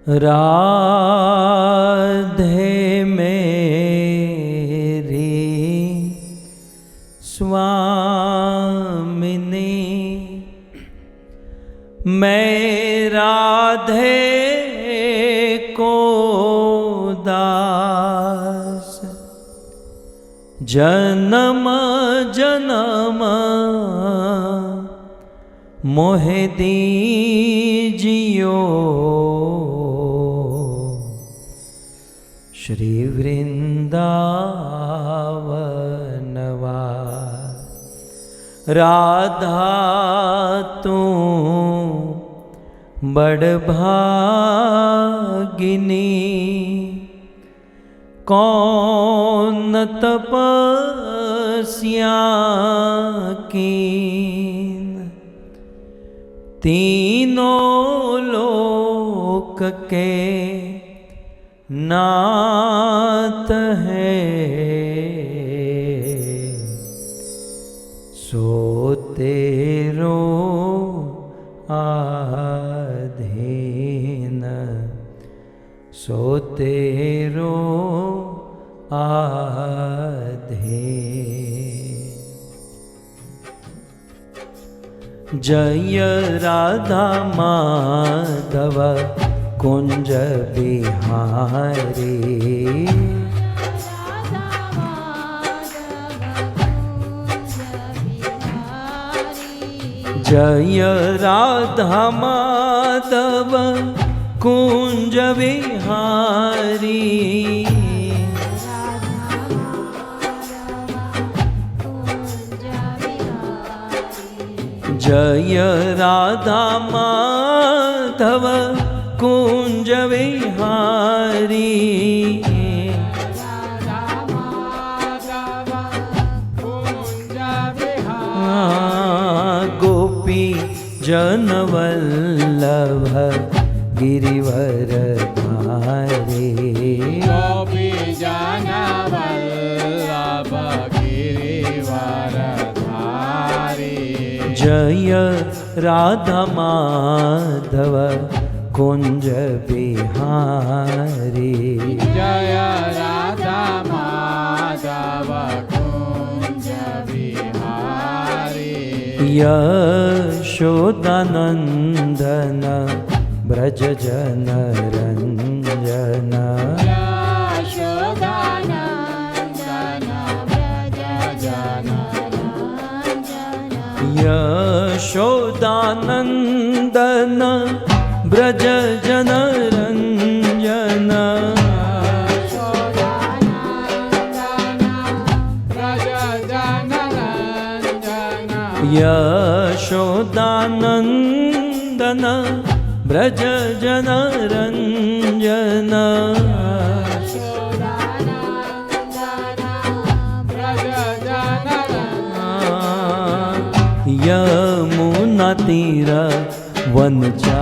राधे मेरी स्वामिनी, मैं राधे को दास, जन्म जन्म मोहे दीजियो श्री वृंदावनवास। राधा तू बड़ भागिनी, कौन तपस्या कीन, तीनों लोक के नाथ है, सो तेरो आधीन, सो तेरो आधीन। जय राधा माधव कुंज बिहारी, जय राधा माधव कुंज बिहारी, जय राधा माधव कुंज विहारी, गोपी जन वल्लभ गिरिवर धारी, गोपी जन वल्लभ गिरिवर धारी। जय राधा माधव कुंज बिहारी, जय राधा माधव कुंज बिहारी। यशोदानंदन ब्रज जन रंजन, यशोदानंदन ब्रज जन रंजन, यशोदानंदन ब्रज जन रंजन, यशोदानंदन ब्रज जन रंजन, यमुना तीर वनचारी,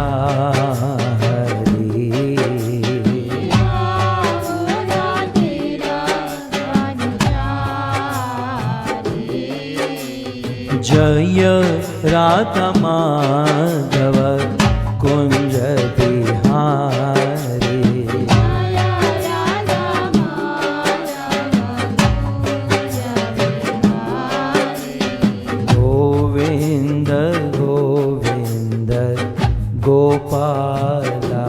जय राधा माधव कुंज बिहारी, गोविंद गोविंद गोपाला,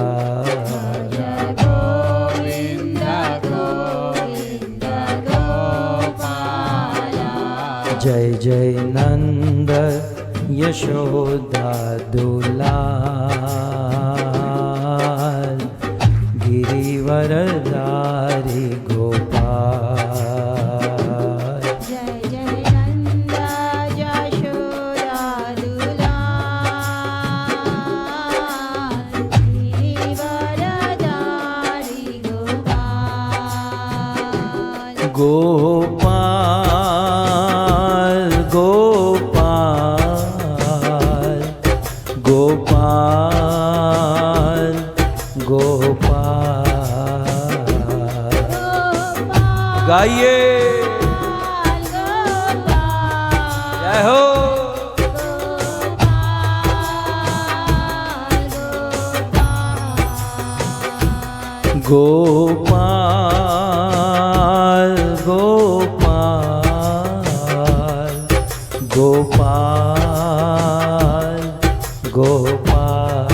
गोविंद गोविंद गोपाला। जय जय नंद यशोदा दुलाल, गिरिवर धारी गोपाल। जय जय नंद यशोदा दुलाल, गिरिवर धारी गोपाल। गोपाल गोपाल गोपाल गोपाल। गाइए जय हो। गोपाल गोपाल गोपाल गोपाल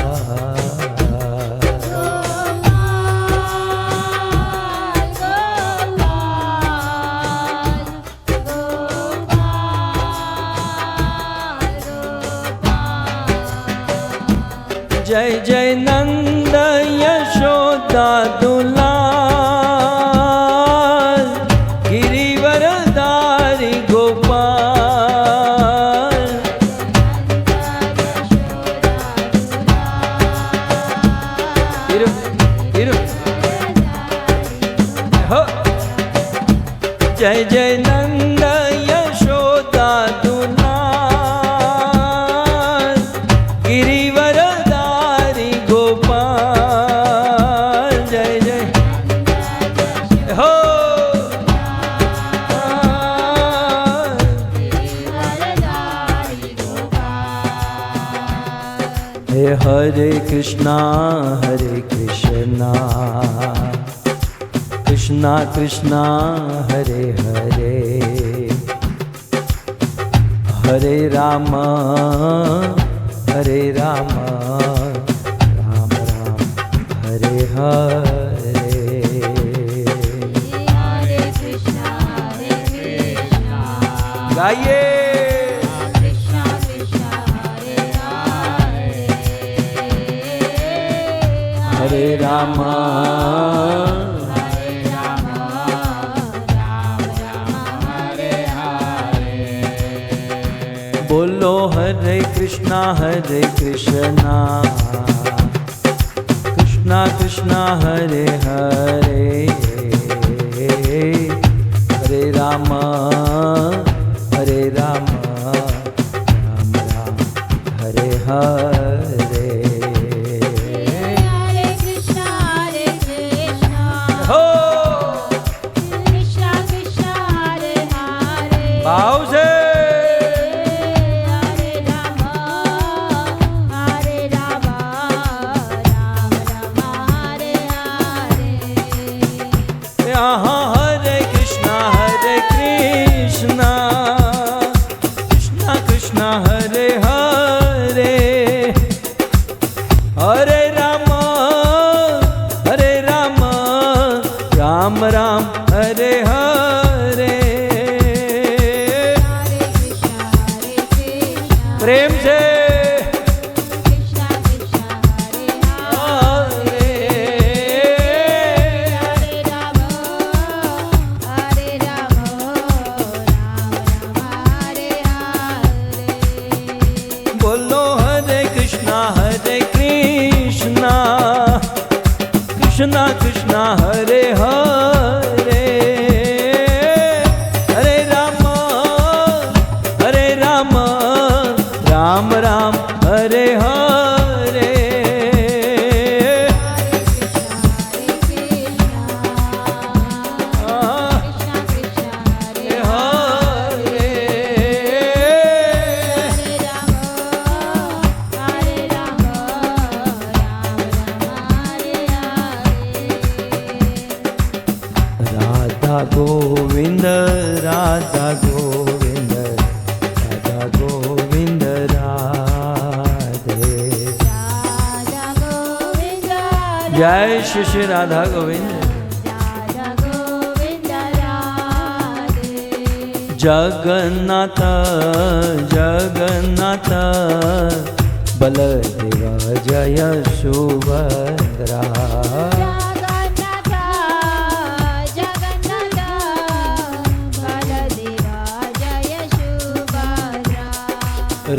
जय जय नंद यशोदा दुलाल गिरिवरधारी गोपाल इरु इरु हो जय जय नंद यशोदा दुलाल गिरिवरधारी गोपाल जय जय हो हे हरे कृष्णा कृष्णा कृष्णा हरे हरे हरे राम राम राम हरे हरे Hare Krishna गाइए Krishna Krishna Hare Hare हरे राम बोलो हरे कृष्णा कृष्णा कृष्णा हरे हरे हरे राम राम राम हरे हरे Hare Krishna हो Krishna Krishna Hare Hare भाव से Hare Rama Rama Rama Hare Hare यहाँ हरे कृष्णा कृष्णा कृष्णा हरे हरे हरे राम राम राम हरे हरे Hare Krishna प्रेम से Krishna Krishna Hare Hare हरे Hare Rama Rama Hare Hare बोलो हरे कृष्णा कृष्णा कृष्णा हरे हरे हरे राम राम राम हरे हरे राधा गोविंद राधा गोविंद राधे जय श्री राधा गोविंद जगन्नाथ बलदेवा जय सुभद्रा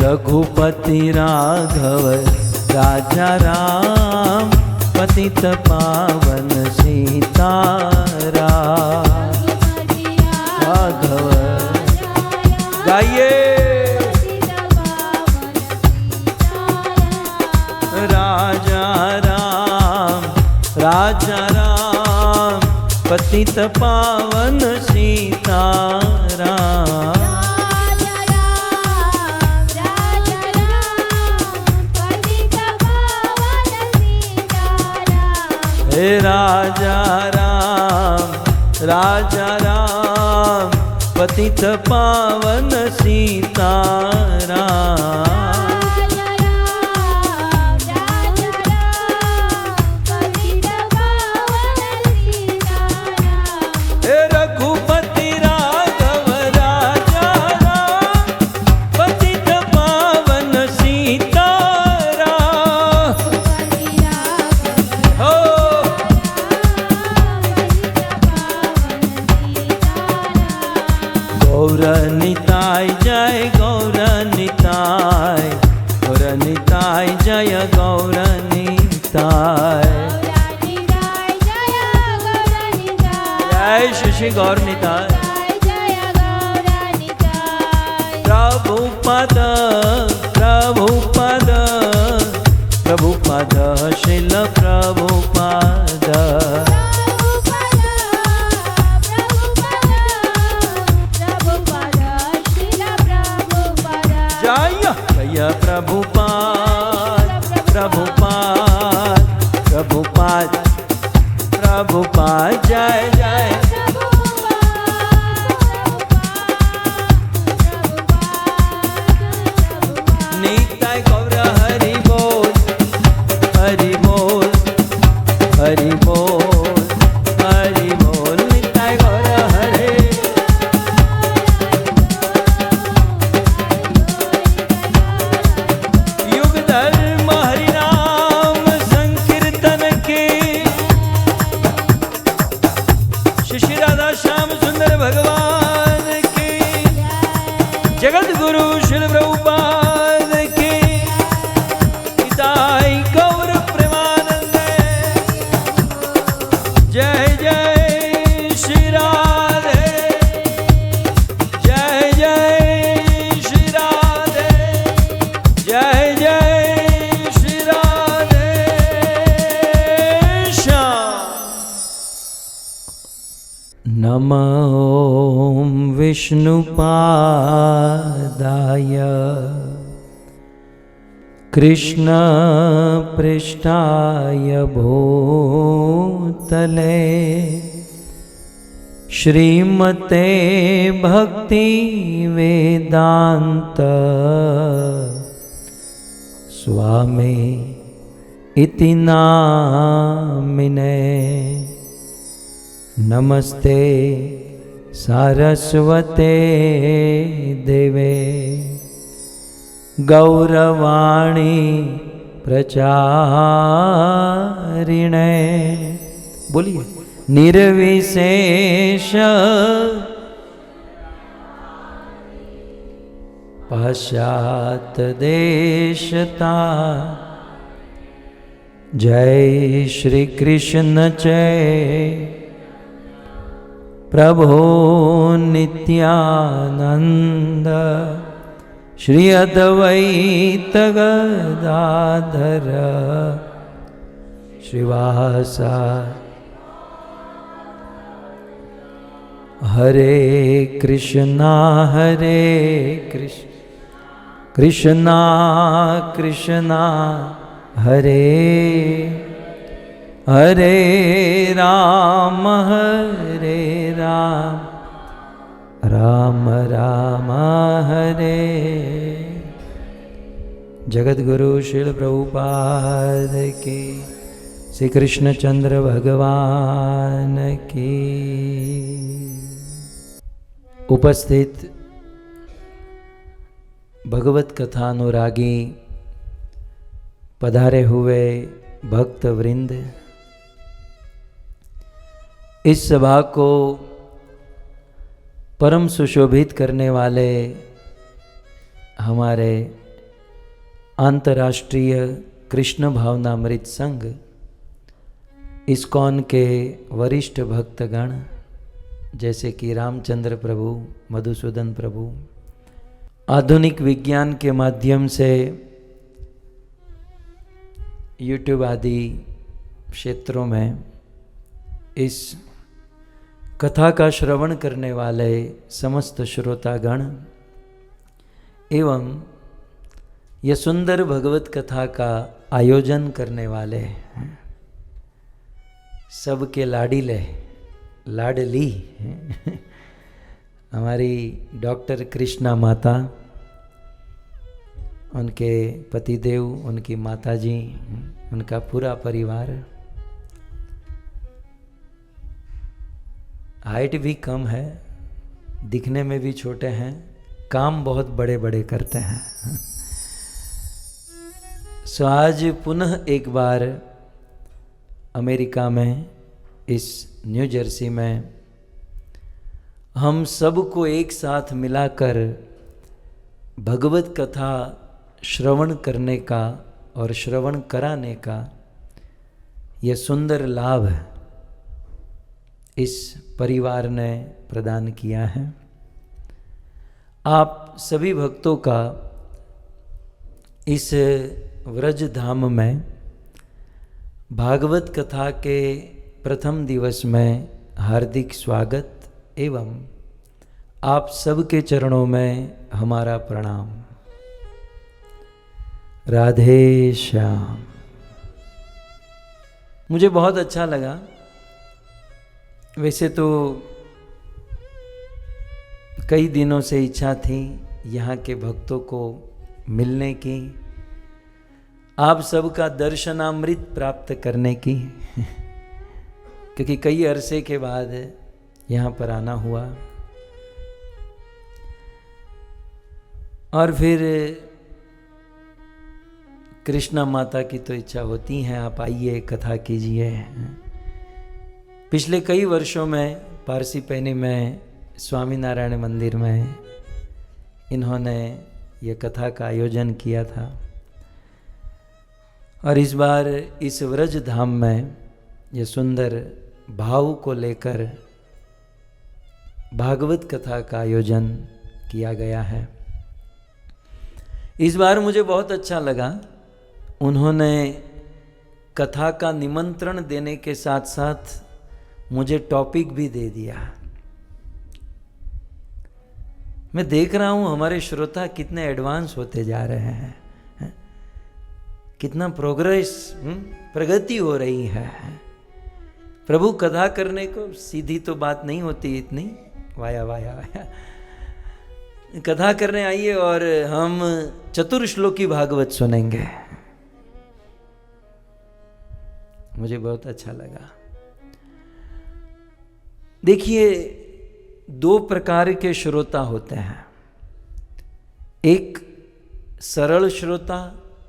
रघुपति राघव राजा राम पतित पावन सीताराम राघव गाइए राजा राम पतित पावन सीताराम हे राजा राम पतित पावन सीताराम। गौरनिताय जय गौरनिताय, गौरनिताय जय गौरनिताय, जय श्री गौरनिताय। प्रभुपद प्रभुपद प्रभुपद शिल प्रभुपद, प्रभुपाद प्रभुपाद प्रभुपाद प्रभुपाद जय जय। निताय गौर हरि बोल हरि बोल हरि बोल हरि बोल, निताय गौर हरे। जगत गुरु श्री प्रभुपाद की निताय गौर प्रेमानंद। जय जय श्री राधे, जय जय श्री राधे, जय जय श्री राधे श्याम। नमो विष्णुपादाय कृष्ण पृष्ठाय भूतले श्रीमते भक्ति वेदांत स्वामी इति नामिने। नमस्ते सारस्वते देवे गौरवाणी प्रचारिणे। बोलिए निर्विशेष पाश्चात देशता। जय श्री कृष्ण जय प्रभो नित्यानंद, श्री अद्वैत गदाधर श्रीवासा। हरे कृष्णा कृष्ण कृष्णा कृष्णा हरे हरे राम राम राम हरे। जगत गुरु श्रील प्रभुपाद की, श्री कृष्णचंद्र भगवान की। उपस्थित भगवत कथानुरागी पधारे हुए भक्त वृंद, इस सभा को परम सुशोभित करने वाले हमारे अंतर्राष्ट्रीय कृष्ण भावनामृत संघ इस्कॉन के वरिष्ठ भक्तगण जैसे कि रामचंद्र प्रभु, मधुसूदन प्रभु, आधुनिक विज्ञान के माध्यम से यूट्यूब आदि क्षेत्रों में इस कथा का श्रवण करने वाले समस्त श्रोतागण एवं यह सुंदर भगवत कथा का आयोजन करने वाले हैं, सबके लाडीले लाडली हमारी डॉक्टर कृष्णा माता, उनके पतिदेव, उनकी माताजी, उनका पूरा परिवार। हाइट भी कम है, दिखने में भी छोटे हैं, काम बहुत बड़े बड़े करते हैं। सो आज पुनः एक बार अमेरिका में, इस न्यू जर्सी में, हम सबको एक साथ मिलाकर भगवत कथा श्रवण करने का और श्रवण कराने का यह सुंदर लाभ इस परिवार ने प्रदान किया है। आप सभी भक्तों का इस व्रज धाम में भागवत कथा के प्रथम दिवस में हार्दिक स्वागत एवं आप सबके चरणों में हमारा प्रणाम। राधे श्याम। मुझे बहुत अच्छा लगा। वैसे तो कई दिनों से इच्छा थी यहाँ के भक्तों को मिलने की, आप सबका दर्शनामृत प्राप्त करने की क्योंकि कई अरसे के बाद यहाँ पर आना हुआ। और फिर कृष्णा माता की तो इच्छा होती है, आप आइए कथा कीजिए। पिछले कई वर्षों में पारसी पैनी में स्वामीनारायण मंदिर में इन्होंने ये कथा का आयोजन किया था और इस बार इस व्रज धाम में ये सुंदर भाव को लेकर भागवत कथा का आयोजन किया गया है। इस बार मुझे बहुत अच्छा लगा, उन्होंने कथा का निमंत्रण देने के साथ साथ मुझे टॉपिक भी दे दिया। मैं देख रहा हूं हमारे श्रोता कितने एडवांस होते जा रहे हैं, कितना प्रोग्रेस, प्रगति हो रही है। प्रभु कथा करने को सीधी तो बात नहीं होती इतनी, वाया वाया वाया। कथा करने आइए और हम चतुर्श्लोकी भागवत सुनेंगे। मुझे बहुत अच्छा लगा। देखिए, दो प्रकार के श्रोता होते हैं, एक सरल श्रोता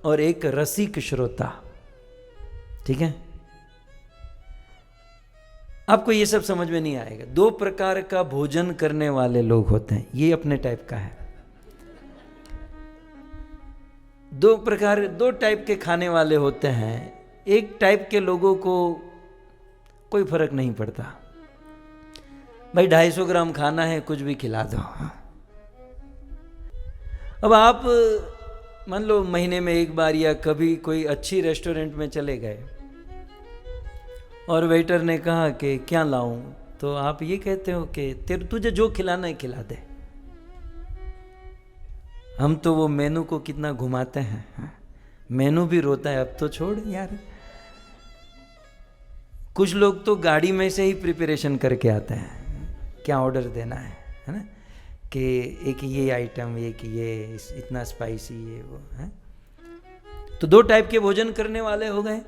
और एक रसिक श्रोता। ठीक है, आपको ये सब समझ में नहीं आएगा। दो प्रकार का भोजन करने वाले लोग होते हैं, ये अपने टाइप का है। दो टाइप के खाने वाले होते हैं। एक टाइप के लोगों को कोई फर्क नहीं पड़ता, भाई 250 ग्राम खाना है, कुछ भी खिला दो। अब आप मान लो महीने में एक बार या कभी कोई अच्छी रेस्टोरेंट में चले गए और वेटर ने कहा कि क्या लाऊं, तो आप ये कहते हो कि तुझे जो खिलाना है खिला दे। हम तो वो मेनू को कितना घुमाते हैं, मेनू भी रोता है, अब तो छोड़ यार। कुछ लोग तो गाड़ी में से ही प्रिपरेशन करके आते हैं, क्या ऑर्डर देना है ना, कि एक ये आइटम, एक ये इतना स्पाइसी, ये वो है। तो दो टाइप के भोजन करने वाले हो गए।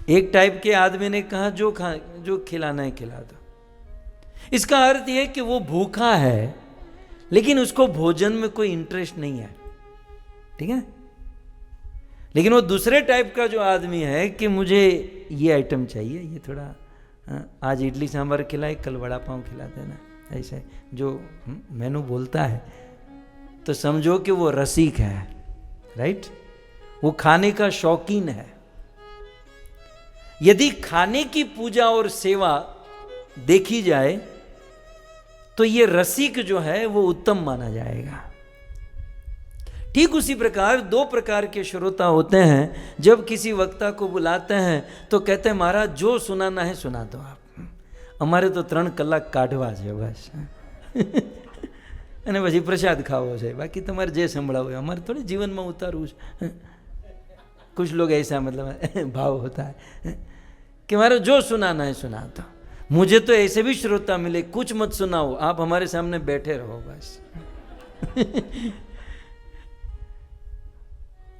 एक टाइप के आदमी ने कहा जो खिलाना है खिला दो। इसका अर्थ यह कि वो भूखा है लेकिन उसको भोजन में कोई इंटरेस्ट नहीं है। ठीक है, लेकिन वो दूसरे टाइप का जो आदमी है कि मुझे ये आइटम चाहिए, ये थोड़ा आज इडली सांभर खिलाए, कल वड़ा पाव खिला देना, ऐसे जो मेनू बोलता है, तो समझो कि वो रसिक है। राइट, वो खाने का शौकीन है। यदि खाने की पूजा और सेवा देखी जाए तो ये रसिक जो है वो उत्तम माना जाएगा। ठीक उसी प्रकार दो प्रकार के श्रोता होते हैं। जब किसी वक्ता को बुलाते हैं तो कहते हैं महाराज जो सुनाना है सुना दो आप, અમારે તો 3 કલાક કાઢવા છે બસ, અને પછી પ્રસાદ ખાવો છે, બાકી તમારે જે સંભળાવો અમારે થોડી જીવનમાં ઉતારવું છે। कुछ लोग ऐसा मतलब भाव होता है। कि हमारा जो सुनाना है सुना दो, मुझे तो ऐसे भी श्रोता मिले, कुछ मत सुनाओ, आप हमारे सामने बैठे रहो बस।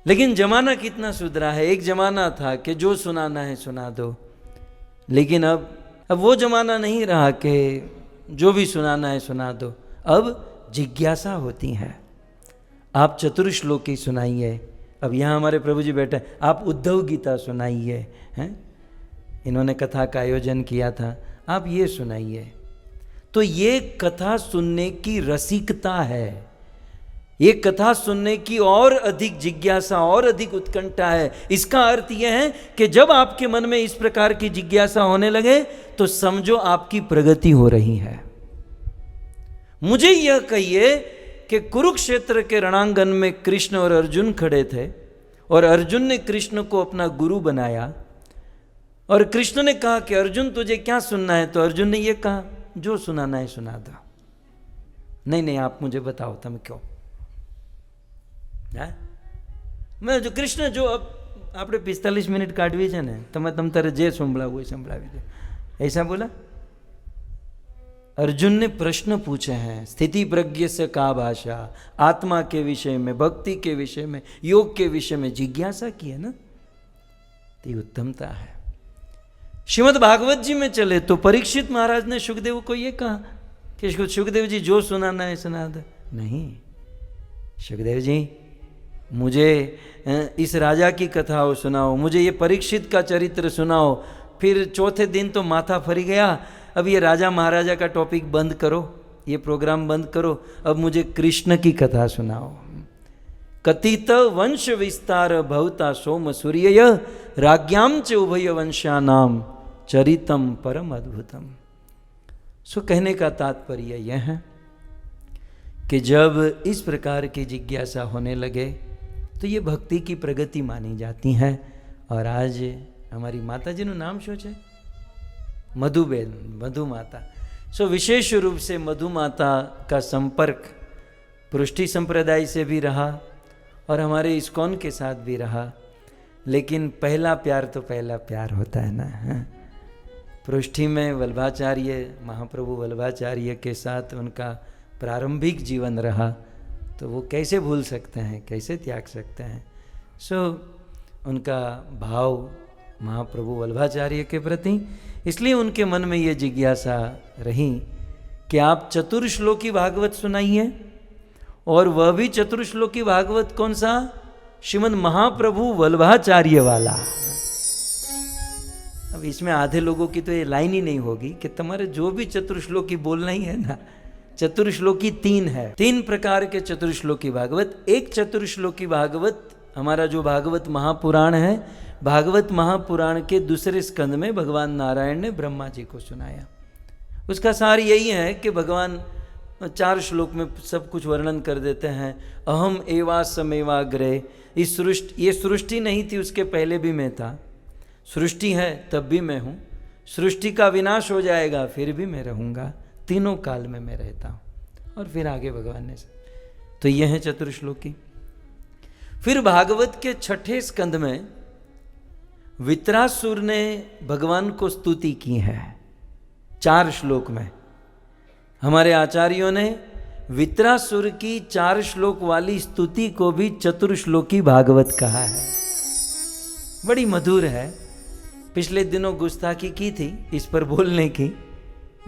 लेकिन जमाना कितना सुधरा है। एक जमाना था कि जो सुनाना है सुना दो, लेकिन अब वो जमाना नहीं रहा कि जो भी सुनाना है सुना दो। अब जिज्ञासा होती है। आप चतुर्श्लोकी सुनाइए। अब यहाँ हमारे प्रभु जी बैठे, आप उद्धव गीता सुनाइए, हैं, इन्होंने कथा का आयोजन किया था, आप ये सुनाइए। तो ये कथा सुनने की रसिकता है, ये कथा सुनने की और अधिक जिज्ञासा और अधिक उत्कंठा है। इसका अर्थ यह है कि जब आपके मन में इस प्रकार की जिज्ञासा होने लगे तो समझो आपकी प्रगति हो रही है। मुझे यह कहिए कि कुरुक्षेत्र के रणांगन में कृष्ण और अर्जुन खड़े थे और अर्जुन ने कृष्ण को अपना गुरु बनाया और कृष्ण ने कहा कि अर्जुन तुझे क्या सुनना है, तो अर्जुन ने यह कहा जो सुनाना है सुना दो। नहीं आप मुझे बताओ तुम क्यों मैं जो कृष्ण जो अब आपने 45 मिनट काटवी है ने તમે તમ તારે જે સંભળાવું એ સંભળાવી દો, ऐसा बोला। अर्जुन ने प्रश्न पूछे हैं, स्थिति प्रज्ञ से का भाषा, आत्मा के विषय में, भक्ति के विषय में, योग के विषय में जिज्ञासा की है ना, तो उत्तमता है। श्रीमद् भागवत जी में चले तो परीक्षित महाराज ने सुखदेव को ये कहा कि सुखदेव जी जो सुनाना है सुना दो। नहीं, सुखदेव जी मुझे इस राजा की कथा सुनाओ, मुझे ये परीक्षित का चरित्र सुनाओ। फिर चौथे दिन तो माथा फरी गया, अब ये राजा महाराजा का टॉपिक बंद करो, ये प्रोग्राम बंद करो, अब मुझे कृष्ण की कथा सुनाओ। कथित वंश विस्तार भवता सोम सूर्य राज्ञाम च उभय वंशानाम चरितम परम अद्भुतम। सो कहने का तात्पर्य यह है कि जब इस प्रकार की जिज्ञासा होने लगे तो ये भक्ति की प्रगति मानी जाती है। और आज हमारी माता जी नु नाम शो है मधुबेन, मधु माता। सो विशेष रूप से मधु माता का संपर्क पृष्ठि संप्रदाय से भी रहा और हमारे इस्कॉन के साथ भी रहा। लेकिन पहला प्यार तो पहला प्यार होता है ना। पृष्ठि में वल्लभाचार्य, महाप्रभु वल्लभाचार्य के साथ उनका प्रारंभिक जीवन रहा, तो वो कैसे भूल सकते हैं, कैसे त्याग सकते हैं। सो उनका भाव महाप्रभु वल्लभाचार्य के प्रति, इसलिए उनके मन में ये जिज्ञासा रही कि आप चतुर्श्लोकी भागवत सुनाइए। और वह भी चतुर्श्लोकी भागवत कौन सा, श्रीमद् महाप्रभु वल्लभाचार्य वाला। अब इसमें आधे लोगों की तो ये लाइन ही नहीं होगी कि तुम्हारे जो भी चतुर्श्लोकी बोलना ही है ना। चतुर्श्लोकी 3 है, 3 प्रकार के चतुर्श्लोकी भागवत। एक चतुर्श्लोकी भागवत हमारा जो भागवत महापुराण है, भागवत महापुराण के दूसरे स्कंद में भगवान नारायण ने ब्रह्मा जी को सुनाया। उसका सार यही है कि भगवान 4 श्लोक में सब कुछ वर्णन कर देते हैं। अहम एवासमेवाग्रे, ये सृष्टि नहीं थी, उसके पहले भी मैं था। सृष्टि है तब भी मैं हूँ, सृष्टि का विनाश हो जाएगा फिर भी मैं रहूँगा, तीनों काल में मैं रहता हूँ। और फिर आगे भगवान ने, तो यह है चतुर्श्लोकी। फिर भागवत के 6ठे स्कंद में वित्रासुर ने भगवान को स्तुति की है 4 श्लोक में। हमारे आचार्यों ने वित्रासुर की 4 श्लोक वाली स्तुति को भी चतुर्श्लोकी भागवत कहा है। बड़ी मधुर है। पिछले दिनों गुस्ताखी की थी इस पर बोलने की,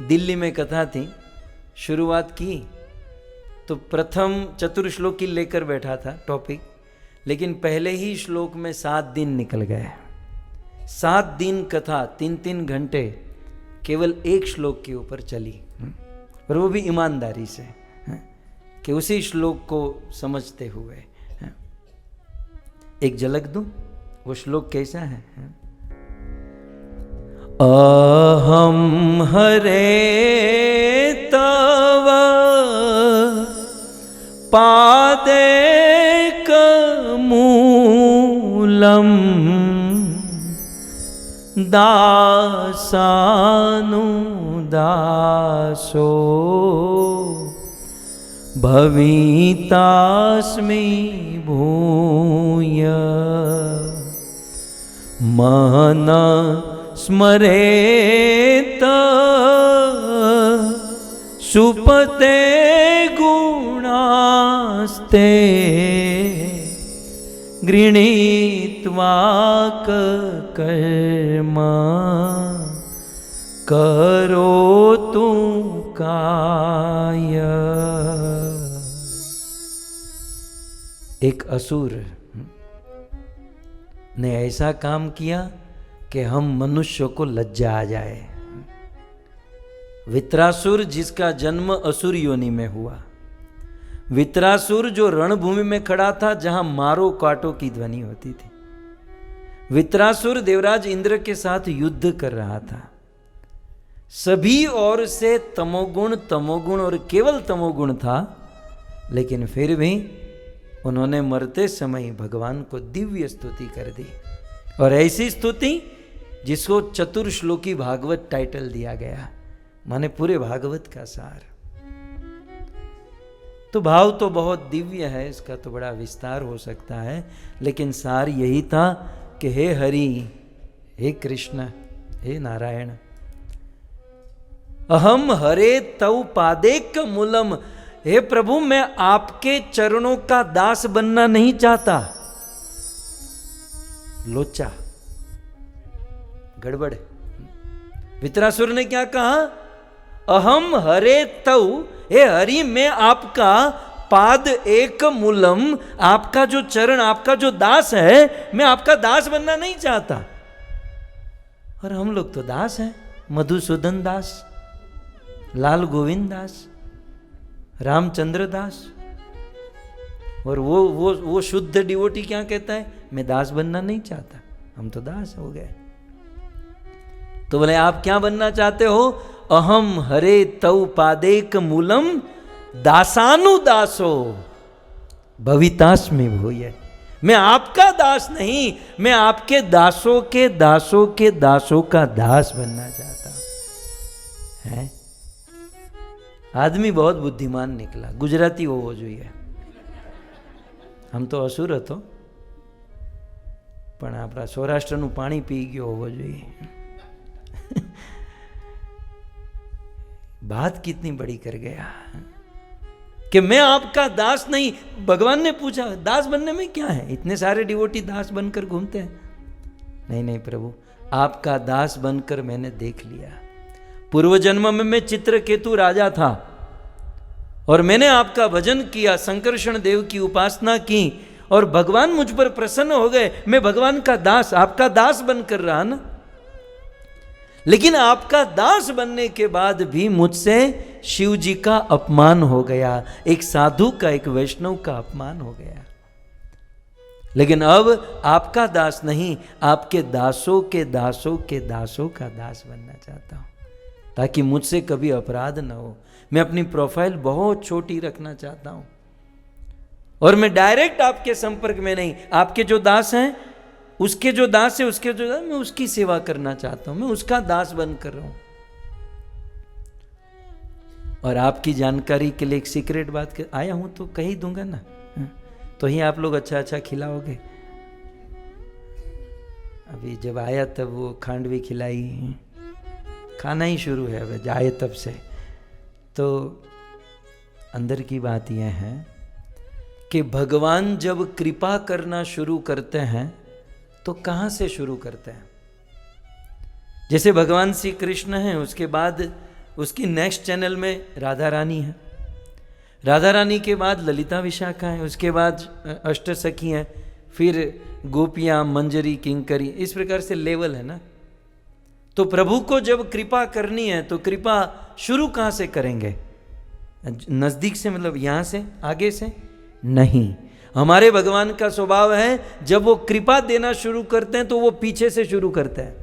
दिल्ली में कथा थी, शुरुआत की तो प्रथम चतुर्श्लोकी लेकर बैठा था टॉपिक, लेकिन पहले ही श्लोक में 7 दिन निकल गए। 7 दिन कथा 3-3 घंटे केवल एक श्लोक के ऊपर चली, और वो भी ईमानदारी से कि उसी श्लोक को समझते हुए। एक झलक दूं, वो श्लोक कैसा है। अहम हरे तव पादे कमूलम दासानुदासो भवितास्मि भूय मन स्मरेत सुपते गुणास्ते गृणीत्वा कर्म करोतु काय। एक असुर ने ऐसा काम किया कि हम मनुष्य को लज्जा आ जाए। वित्रासुर जिसका जन्म असुर योनि में हुआ, वित्रासुर जो रणभूमि में खड़ा था जहां मारो काटो की ध्वनि होती थी। वित्रासुर देवराज इंद्र के साथ युद्ध कर रहा था। सभी ओर से तमोगुण और केवल तमोगुण था, लेकिन फिर भी उन्होंने मरते समय भगवान को दिव्य स्तुति कर दी, और ऐसी स्तुति जिसको चतुर्श्लोकी भागवत टाइटल दिया गया, माने पूरे भागवत का सार। तो भाव तो बहुत दिव्य है, इसका तो बड़ा विस्तार हो सकता है, लेकिन सार यही था कि हे हरि, हे कृष्ण, हे नारायण, अहम हरे तव पादेक मूलम, हे प्रभु मैं आपके चरणों का दास बनना नहीं चाहता। लोचा, गड़बड़। वित्रासुर ने क्या कहा? अहम हरे तव, हे हरि मैं आपका पाद एक मूलम, आपका जो चरण, आपका जो दास है, मैं आपका दास बनना नहीं चाहता। और हम लोग तो दास हैं, मधुसूदन दास, लाल गोविंद दास, रामचंद्र दास। और वो शुद्ध डिवोटी क्या कहता है? मैं दास बनना नहीं चाहता। हम तो दास हो गए। तो बोले आप क्या बनना चाहते हो? अहम हरे तव पादेक मूलम दासानुदासो भवितास्मि भूय। मैं आपका दास नहीं, मैं आपके दासों के दासों के दासों का दास बनना चाहता हूं। है आदमी बहुत बुद्धिमान निकला, गुजराती होवो જોઈએ। हम तो असुर હતો, પણ આપણા સૌરાષ્ટ્રનું પાણી પી ગયો હોવો જોઈએ। बात कितनी बड़ी कर गया कि मैं आपका दास नहीं। भगवान ने पूछा दास बनने में क्या है? इतने सारे डिवोटी दास बनकर घूमते हैं। नहीं नहीं प्रभु, आपका दास बनकर मैंने देख लिया। पूर्व जन्म में मैं चित्रकेतु राजा था और मैंने आपका भजन किया, संकर्षण देव की उपासना की, और भगवान मुझ पर प्रसन्न हो गए। मैं भगवान का दास, आपका दास बनकर रहा ना। लेकिन आपका दास बनने के बाद भी मुझसे शिव जी का अपमान हो गया, एक साधु का, एक वैष्णव का अपमान हो गया। लेकिन अब आपका दास नहीं, आपके दासों के दासों के दासों का दास बनना चाहता हूं, ताकि मुझसे कभी अपराध न हो। मैं अपनी प्रोफाइल बहुत छोटी रखना चाहता हूं, और मैं डायरेक्ट आपके संपर्क में नहीं, आपके जो दास हैं, उसके जो दास है, उसके जो दास, मैं उसकी सेवा करना चाहता हूं, मैं उसका दास बन कर रहा हूं। और आपकी जानकारी के लिए एक सीक्रेट बात आया हूं तो कह ही दूंगा ना, तो ही आप लोग अच्छा अच्छा खिलाओगे। अभी जब आया तब वो खांडवी खिलाई, खाना ही शुरू है अब जाए तब से। तो अंदर की बात यह है कि भगवान जब कृपा करना शुरू करते हैं तो कहाँ से शुरू करते हैं? जैसे भगवान श्री कृष्ण हैं, उसके बाद उसकी नेक्स्ट चैनल में राधा रानी है, राधा रानी के बाद ललिता विशाखा है, उसके बाद अष्ट सखी हैं, फिर गोपियाँ, मंजरी, किंकरी, इस प्रकार से लेवल है ना। तो प्रभु को जब कृपा करनी है तो कृपा शुरू कहाँ से करेंगे? नज़दीक से, मतलब यहाँ से, आगे से नहीं। हमारे भगवान का स्वभाव है जब वो कृपा देना शुरू करते हैं तो वो पीछे से शुरू करते हैं।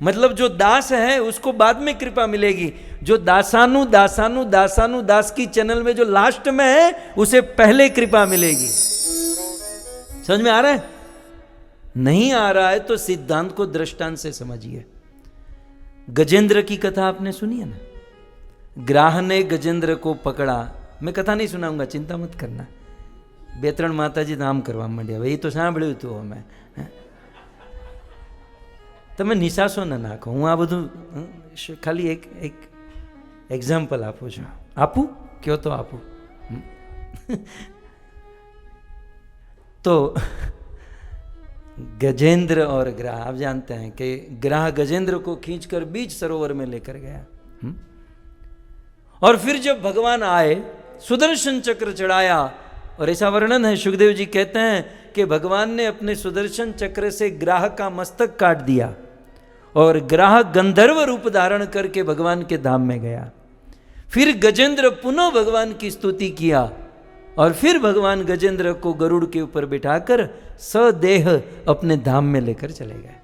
मतलब जो दास है उसको बाद में कृपा मिलेगी, जो दासानु दासानु दासानु दास की चैनल में जो लास्ट में है उसे पहले कृपा मिलेगी। समझ में आ रहा है? नहीं आ रहा है तो सिद्धांत को दृष्टांत से समझिए। गजेंद्र की कथा आपने सुनी है ना? ग्राह ने गजेंद्र को पकड़ा। मैं कथा नहीं सुनाऊंगा, चिंता मत करना। बेत्रण माताजी नाम करवा मंड्या, भाई तो सांभळ्યું હતું અમે। તમે નિશાસો ન નાખો. હું આ બધું ખાલી એક એક્ઝામ્પલ આપું છું. આપું કયો તો આપું. तो गजेंद्र और ग्राह, आप जानते हैं कि ग्राह गजेंद्र को खींचकर बीच सरोवर में लेकर गया. और फिर जब भगवान आए, सुदर्शन चक्र चढ़ाया, और ऐसा वर्णन है, सुखदेव जी कहते हैं कि भगवान ने अपने सुदर्शन चक्र से ग्राह का मस्तक काट दिया और ग्राह गंधर्व रूप धारण करके भगवान के धाम में गया. फिर गजेंद्र पुनः भगवान की स्तुति किया और फिर भगवान गजेंद्र को गरुड़ के ऊपर बिठाकर सदेह अपने धाम में लेकर चले गए.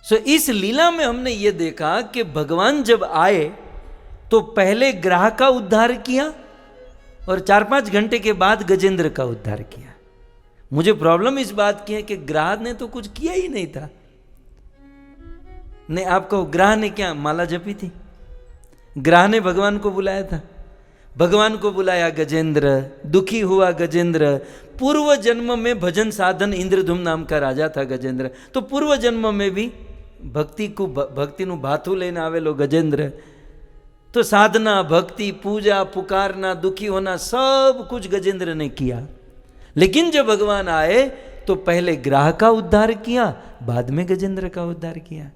सो इस लीला में हमने ये देखा कि भगवान जब आए तो पहले ग्राह का उद्धार किया और 4-5 घंटे के बाद गजेंद्र का उद्धार किया. मुझे प्रॉब्लम इस बात की है कि ग्राह ने तो कुछ किया ही नहीं था. नहीं, आप कहो ग्राह ने क्या माला जपी थी? ग्राह ने भगवान को बुलाया था. भगवान को बुलाया गजेंद्र, दुखी हुआ गजेंद्र. पूर्व जन्म में भजन साधन इंद्रधुम नाम का राजा था गजेंद्र. तो पूर्व जन्म में भी भक्तिનું ભાથું લઈને આવેલો गजेंद्र. तो साधना, भक्ति, पूजा, पुकारना, दुखी होना, सब कुछ गजेंद्र ने किया. लेकिन जब भगवान आए तो पहले ग्राह का उद्धार किया, बाद में गजेंद्र का उद्धार किया.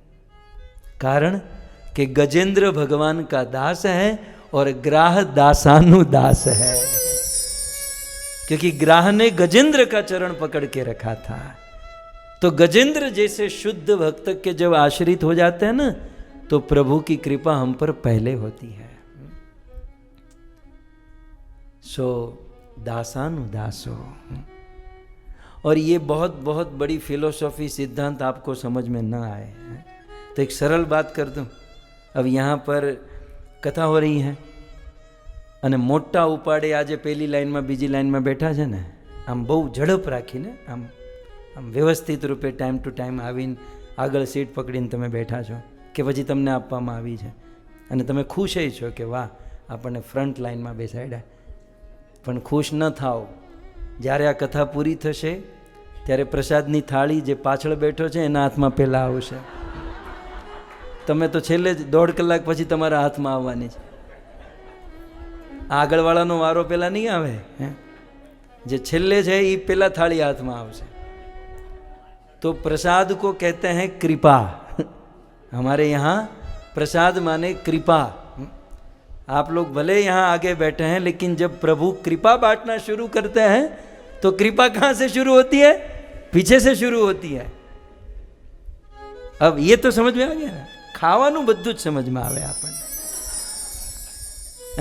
कारण कि गजेंद्र भगवान का दास है और ग्राह दासानुदास है, क्योंकि ग्राह ने गजेंद्र का चरण पकड़ के रखा था. तो गजेंद्र जैसे शुद्ध भक्त के जब आश्रित हो जाते हैं ना, तो प्रभु की कृपा हम पर पहले होती है. सो दासानुदासो. और ये बहुत बहुत बड़ी फिलोसॉफी सिद्धांत आपको समझ में न आए तो एक सरल बात कर दूं. अब यहाँ पर कथा हो रही है અને મોટા ઉપાડે આજે પહેલી લાઈનમાં બીજી લાઈનમાં બેઠા છે ને, આમ બહુ ઝડપ રાખીને આમ આમ વ્યવસ્થિત રૂપે ટાઈમ ટુ ટાઈમ આવીને આગળ સીટ પકડીને તમે બેઠા છો કે પછી તમને આપવામાં આવી છે અને તમે ખુશ છો કે વાહ આપણને ફ્રન્ટ લાઈનમાં બેસાડ્યા. પણ ખુશ ન થાઓ, જ્યારે આ કથા પૂરી થશે ત્યારે પ્રસાદની થાળી જે પાછળ બેઠો છે એના હાથમાં પહેલાં આવશે. તમે તો છેલ્લે જ 1.5 કલાક પછી તમારા હાથમાં આવવાની છે. આગળવાળાનો વારો પહેલાં નહીં આવે, જે છેલ્લે છે એ પહેલાં થાળી હાથમાં આવશે. तो प्रसाद को कहते हैं कृपा. हमारे यहाँ प्रसाद माने कृपा. आप लोग भले यहाँ आगे बैठे हैं, लेकिन जब प्रभु कृपा बांटना शुरू करते हैं तो कृपा कहाँ से शुरू होती है? पीछे से शुरू होती है. अब ये तो समझ में आ गया ना. ખાવાનું બધું જ સમજમાં આવે આપણને.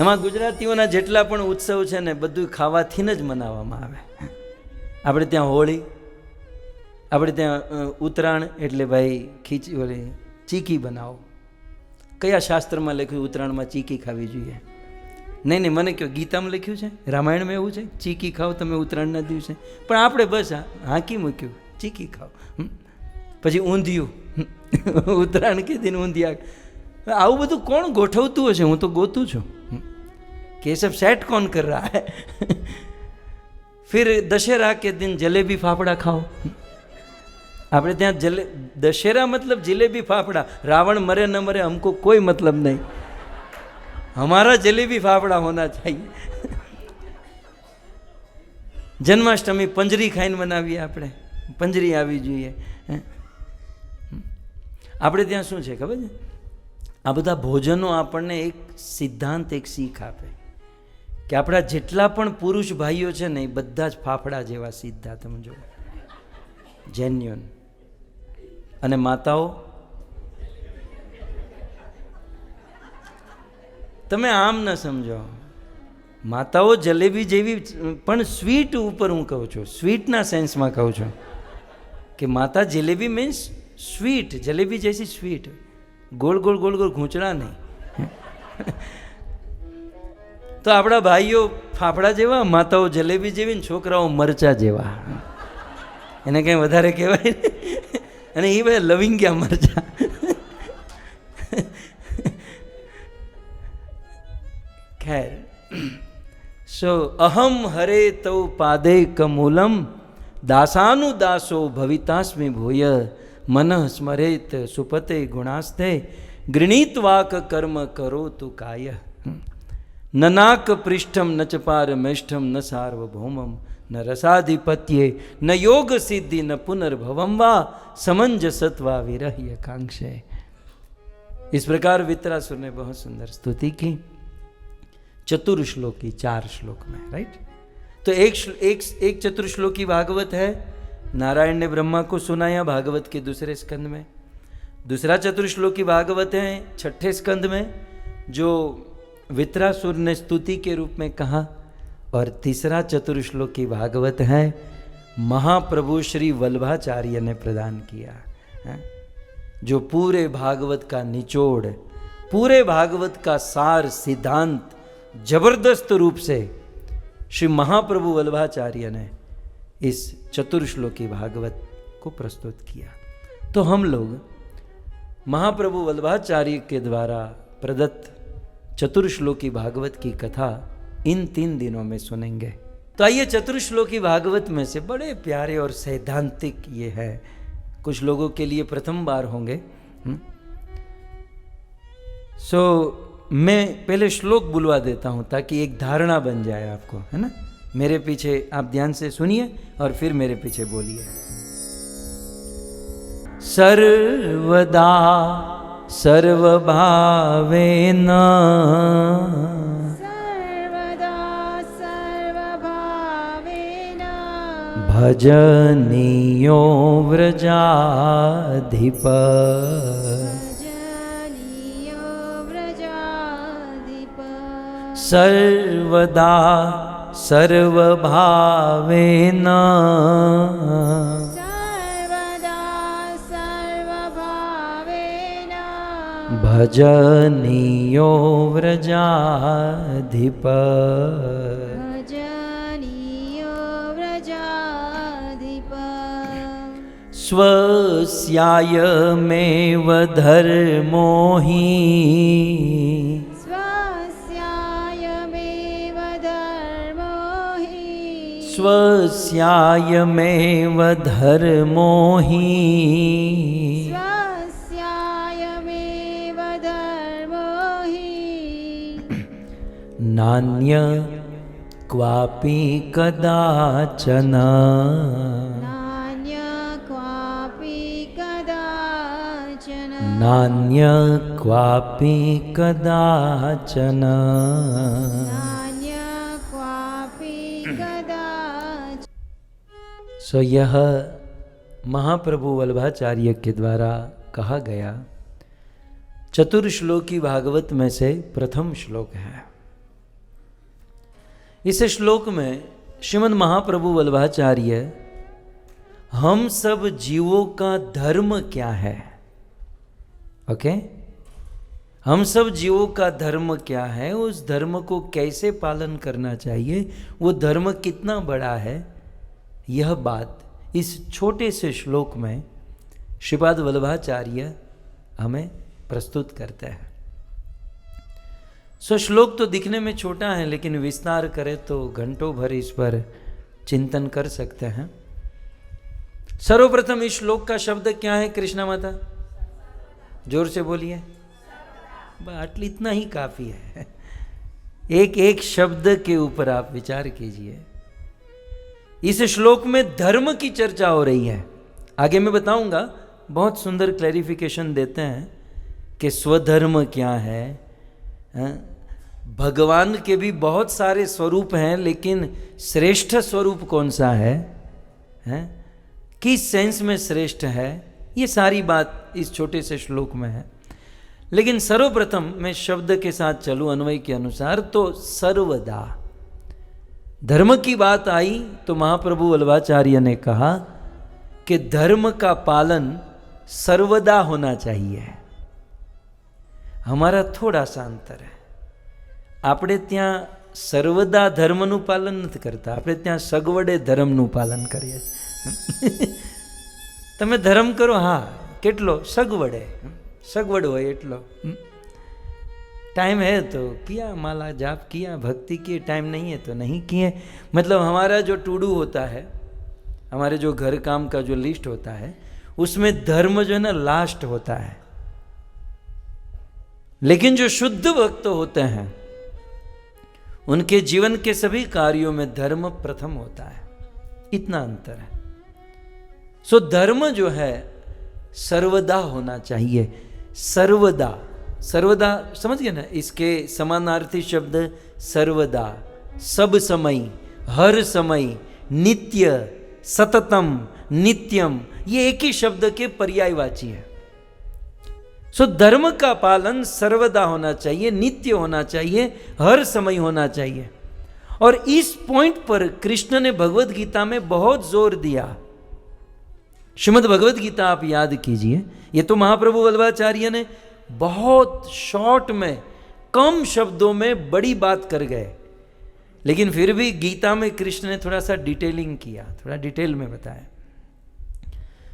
એમાં ગુજરાતીઓના જેટલા પણ ઉત્સવ છે ને બધું ખાવાથી જ મનાવવામાં આવે. આપણે ત્યાં હોળી, આપણે ત્યાં ઉત્તરાયણ એટલે ભાઈ ઓલી ચીકી બનાવો. કયા શાસ્ત્રમાં લખ્યું ઉત્તરાયણમાં ચીકી ખાવી જોઈએ? નહીં નહીં, મને કહો ગીતામાં લખ્યું છે, રામાયણમાં એવું છે ચીકી ખાઓ તમે ઉત્તરાયણના દિવસે? પણ આપણે બસ હાંકી મૂક્યું ચીકી ખાઓ. પછી ઊંધિયું, ઉત્તરાયણ કે દિન ઊંધિયા. આવું બધું કોણ ગોઠવતું હશે? હું તો ગોતું છું कि ये सब सेट कौन कर रहा है. फिर दशहरा के दिन जलेबी फाफड़ा खाओ. આપણે ત્યાં दशहरा मतलब जलेबी फाफड़ा. रावण मरे न मरे हमको कोई मतलब नहीं, हमारा जलेबी फाफड़ा होना चाहिए. जन्माष्टमी पंजरी खाઈને મનાવીએ આપણે. पंजरी આવી જોઈએ. આપણે ત્યાં શું છે ખબર છે? આ બધા ભોજનો આપણને એક સિદ્ધાંત, એક શીખ આપે કે આપણા જેટલા પણ પુરુષ ભાઈઓ છે ને એ બધા જ ફાફડા જેવા સીધા. તમે જો જેન્યુન. અને માતાઓ, તમે આમ ન સમજો, માતાઓ જલેબી જેવી પણ સ્વીટ ઉપર હું કહું છું, સ્વીટના સેન્સમાં કહું છું કે માતા જલેબી મીન્સ સ્વીટ, જલેબી જैसी સ્વીટ. गोल गोल गोल गोल घूंचड़ा नहीं. तो આપણા ભાઈઓ ફાફડા જેવા, માતાઓ જલેબી જેવી ને છોકરાઓ મરચા જેવા. એને કંઈ વધારે કહેવાય નહીં. અને એ ભાઈ લવિંગિયા મરચા. ખેર, સો અહમ હરે તૌ પાદે કમૂલમ દાસાનુદાસો ભવિતાસ્મિ ભૂય मनः स्मरेत सुपते गुणास्ते गृणीत वाक कर्म करो तु काय। न नाक पृष्ठम न च पारमेष्ठम न सार्वभौमम न रसाधिपत्ये न योग सिद्धि न पुनर्भवम वा समंजसत्वा विरह्य कांक्षे। इस प्रकार वित्रासुर ने बहुत सुंदर स्तुति की, चतुर्श्लोकी 4 श्लोक में, राइट। तो एक चतुर्श्लोकी भागवत है, नारायण ने ब्रह्मा को सुनाया भागवत के दूसरे स्कंद में। दूसरा चतुर्श्लोकी भागवत है 6ठे स्कंद में, जो वित्रासुर ने स्तुति के रूप में कहा। और तीसरा चतुर्श्लोकी भागवत है महाप्रभु श्री वल्लभाचार्य ने प्रदान किया है, जो पूरे भागवत का निचोड़, पूरे भागवत का सार सिद्धांत जबरदस्त रूप से श्री महाप्रभु वल्लभाचार्य ने इस चतुर्श्लोकी भागवत को प्रस्तुत किया। तो हम लोग महाप्रभु वल्लभाचार्य के द्वारा प्रदत्त चतुर्श्लोकी भागवत की कथा इन 3 दिनों में सुनेंगे। तो आइए, चतुर्श्लोकी भागवत में से बड़े प्यारे और सैद्धांतिक ये है, कुछ लोगों के लिए प्रथम बार होंगे। मैं पहले श्लोक बुलवा देता हूं ताकि एक धारणा बन जाए आपको, है ना। मेरे पीछे आप ध्यान से सुनिए और फिर मेरे पीछे बोलिए। सर्वदा सर्वभावेन सर्वदा सर्वभावेन भजनीयो व्रजाधिप भजनीयो व्रजाधिप सर्वदा सर्वभावेन सर्वदा सर्वभावेन भजनीयो व्रजाधिप भजनीयो व्रजाधिप स्वस्यायमेव धर्मो हि स्वस्यायमेव धर्मो हि स्वस्यायमेव धर्मो हि स्वस्यायमेव धर्मो हि नान्य क्वापि कदाचन नान्य क्वापि कदाचन नान्य क्वापि कदाचन। नान्य क्वापि कदाचन। यह महाप्रभु वल्लभाचार्य के द्वारा कहा गया चतुर्श्लोकी भागवत में से प्रथम श्लोक है। इस श्लोक में श्रीमद् महाप्रभु वल्लभाचार्य हम सब जीवों का धर्म क्या है, ओके, हम सब जीवों का धर्म क्या है, उस धर्म को कैसे पालन करना चाहिए, वो धर्म कितना बड़ा है, यह बात इस छोटे से श्लोक में श्रीपाद वल्लभाचार्य हमें प्रस्तुत करते हैं। श्लोक तो दिखने में छोटा है, लेकिन विस्तार करें तो घंटों भर इस पर चिंतन कर सकते हैं। सर्वप्रथम इस श्लोक का शब्द क्या है कृष्णा माता? जोर से बोलिए। बाटली इतना ही काफी है। एक एक शब्द के ऊपर आप विचार कीजिए। इस श्लोक में धर्म की चर्चा हो रही है। आगे मैं बताऊंगा, बहुत सुंदर क्लैरिफिकेशन देते हैं कि स्वधर्म क्या है। भगवान के भी बहुत सारे स्वरूप हैं, लेकिन श्रेष्ठ स्वरूप कौन सा है, किस सेंस में श्रेष्ठ है, ये सारी बात इस छोटे से श्लोक में है। लेकिन सर्वप्रथम मैं शब्द के साथ चलूं अन्वय के अनुसार, तो सर्वदा धर्म की बात आई तो महाप्रभु वल्लभाचार्य ने कहा कि धर्म का पालन सर्वदा होना चाहिए। हमारा थोड़ा सा अंतर है। આપણે ત્યાં સર્વદા ધર્મનું પાલન નથી કરતા, આપણે ત્યાં સગવડે ધર્મનું પાલન કરીએ। તમે ધર્મ કરો, હા કેટલો સગવડે, સગવડ હોય એટલો। टाइम है तो किया, माला जाप किया, भक्ति की, टाइम नहीं है तो नहीं किए। मतलब हमारा जो टू डू होता है, हमारे जो घर काम का जो लिस्ट होता है, उसमें धर्म जो है ना लास्ट होता है, लेकिन जो शुद्ध भक्त होते हैं उनके जीवन के सभी कार्यों में धर्म प्रथम होता है। इतना अंतर है। सो धर्म जो है सर्वदा होना चाहिए। सर्वदा, सर्वदा समझ गए ना, इसके समानार्थी शब्द सर्वदा, सब समय, हर समय, नित्य, सततम, नित्यम, ये एक ही शब्द के पर्यायवाची है। सो धर्म का पालन सर्वदा होना चाहिए, नित्य होना चाहिए, हर समय होना चाहिए। और इस पॉइंट पर कृष्ण ने भगवत गीता में बहुत जोर दिया। श्रीमद् भगवत गीता आप याद कीजिए, ये तो महाप्रभु वल्लभाचार्य ने बहुत शॉर्ट में, कम शब्दों में बड़ी बात कर गए, लेकिन फिर भी गीता में कृष्ण ने थोड़ा सा डिटेलिंग किया, थोड़ा डिटेल में बताया।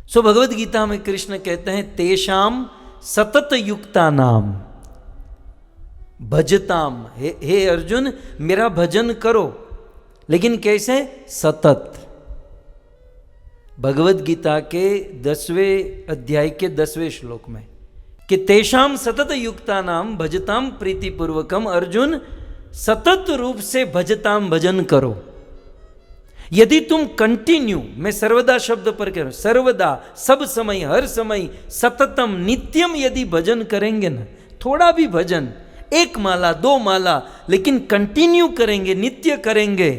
सो भगवत गीता में कृष्ण कहते हैं तेषाम सतत युक्ता नाम भजताम, हे अर्जुन मेरा भजन करो, लेकिन कैसे? सतत। भगवत गीता के 10वें अध्याय के 10वें श्लोक में कि तेषाम सतत युक्ता नाम भजताम प्रीतिपूर्वकम, अर्जुन सतत रूप से भजताम, भजन करो। यदि तुम कंटिन्यू, मैं सर्वदा शब्द पर कह रहा हूं, सर्वदा, सब समय, हर समय, सततम, नित्यम यदि भजन करेंगे ना, थोड़ा भी भजन, 1 माला 2 माला, लेकिन कंटिन्यू करेंगे, नित्य करेंगे,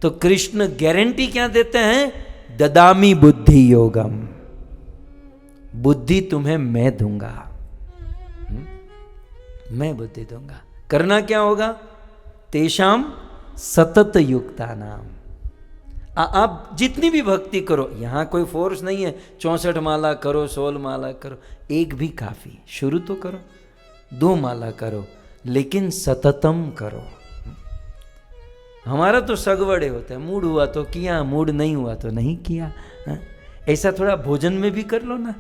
तो कृष्ण गारंटी क्या देते हैं? ददामी बुद्धि योगम, बुद्धि तुम्हें मैं दूंगा, मैं बुद्धि दूंगा। करना क्या होगा? तेषाम सतत युक्ता नाम। आप जितनी भी भक्ति करो, यहां कोई फोर्स नहीं है 64 माला करो, 16 माला करो, एक भी काफी। शुरू तो करो, 2 माला करो, लेकिन सततम करो। हमारा तो सगवड़े होता है, मूड हुआ तो किया, मूड नहीं हुआ तो नहीं किया। ऐसा थोड़ा भोजन में भी कर लो ना।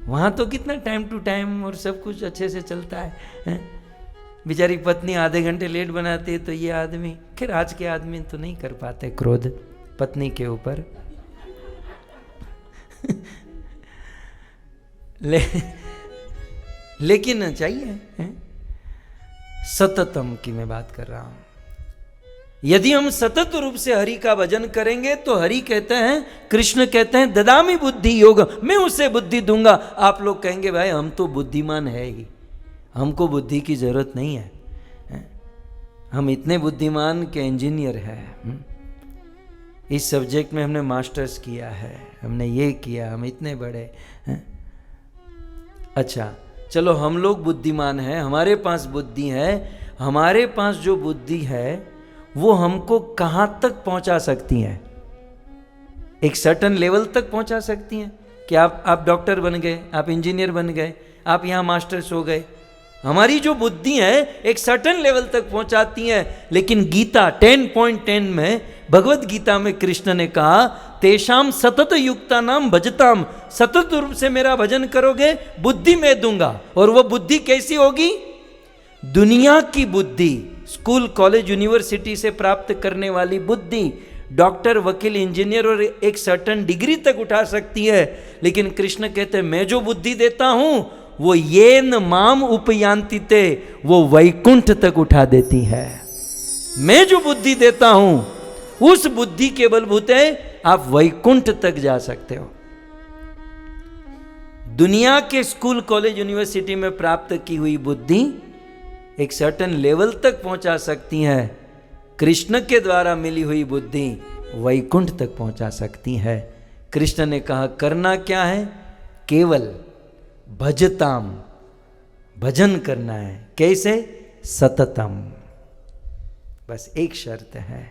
वहां तो कितना टाइम टू टाइम और सब कुछ अच्छे से चलता है। बेचारी पत्नी आधे घंटे लेट बनाती है तो ये आदमी, खैर आज के आदमी तो नहीं कर पाते क्रोध पत्नी के ऊपर लेकिन चाहिए सततम की मैं बात कर रहा हूं। यदि हम सतत रूप से हरि का भजन करेंगे तो हरि कहते हैं, कृष्ण कहते हैं ददामी बुद्धि योग, मैं उसे बुद्धि दूंगा। आप लोग कहेंगे भाई हम तो बुद्धिमान है ही, हमको बुद्धि की जरूरत नहीं है, हम इतने बुद्धिमान के इंजीनियर हैं, इस सब्जेक्ट में हमने मास्टर्स किया है, हमने ये किया, हम इतने बड़े हैं। अच्छा चलो हम लोग बुद्धिमान हैं, हमारे पास बुद्धि है, हमारे पास जो बुद्धि है वो हमको कहाँ तक पहुंचा सकती है? एक सर्टन लेवल तक पहुंचा सकती हैं कि आप डॉक्टर बन गए, आप इंजीनियर बन गए, आप यहाँ मास्टर्स हो गए। हमारी जो बुद्धि है एक सर्टन लेवल तक पहुंचाती है, लेकिन गीता 10.10 में, भगवत गीता में कृष्ण ने कहा तेषाम सतत युक्ता नाम भजताम, सतत रूप से मेरा भजन करोगे बुद्धि मैं दूंगा। और वो बुद्धि कैसी होगी? दुनिया की बुद्धि, स्कूल कॉलेज यूनिवर्सिटी से प्राप्त करने वाली बुद्धि, डॉक्टर वकील इंजीनियर और एक सर्टन डिग्री तक उठा सकती है, लेकिन कृष्ण कहते हैं मैं जो बुद्धि देता हूं वो येन माम उपयांतिते, वो वैकुंठ तक उठा देती है। मैं जो बुद्धि देता हूं उस बुद्धि के बलबूते आप वैकुंठ तक जा सकते हो। दुनिया के स्कूल कॉलेज यूनिवर्सिटी में प्राप्त की हुई बुद्धि एक सर्टन लेवल तक पहुंचा सकती है, कृष्ण के द्वारा मिली हुई बुद्धि वैकुंठ तक पहुंचा सकती है। कृष्ण ने कहा करना क्या है? केवल भजताम, भजन करना है। कैसे? सततम। बस एक शर्त है,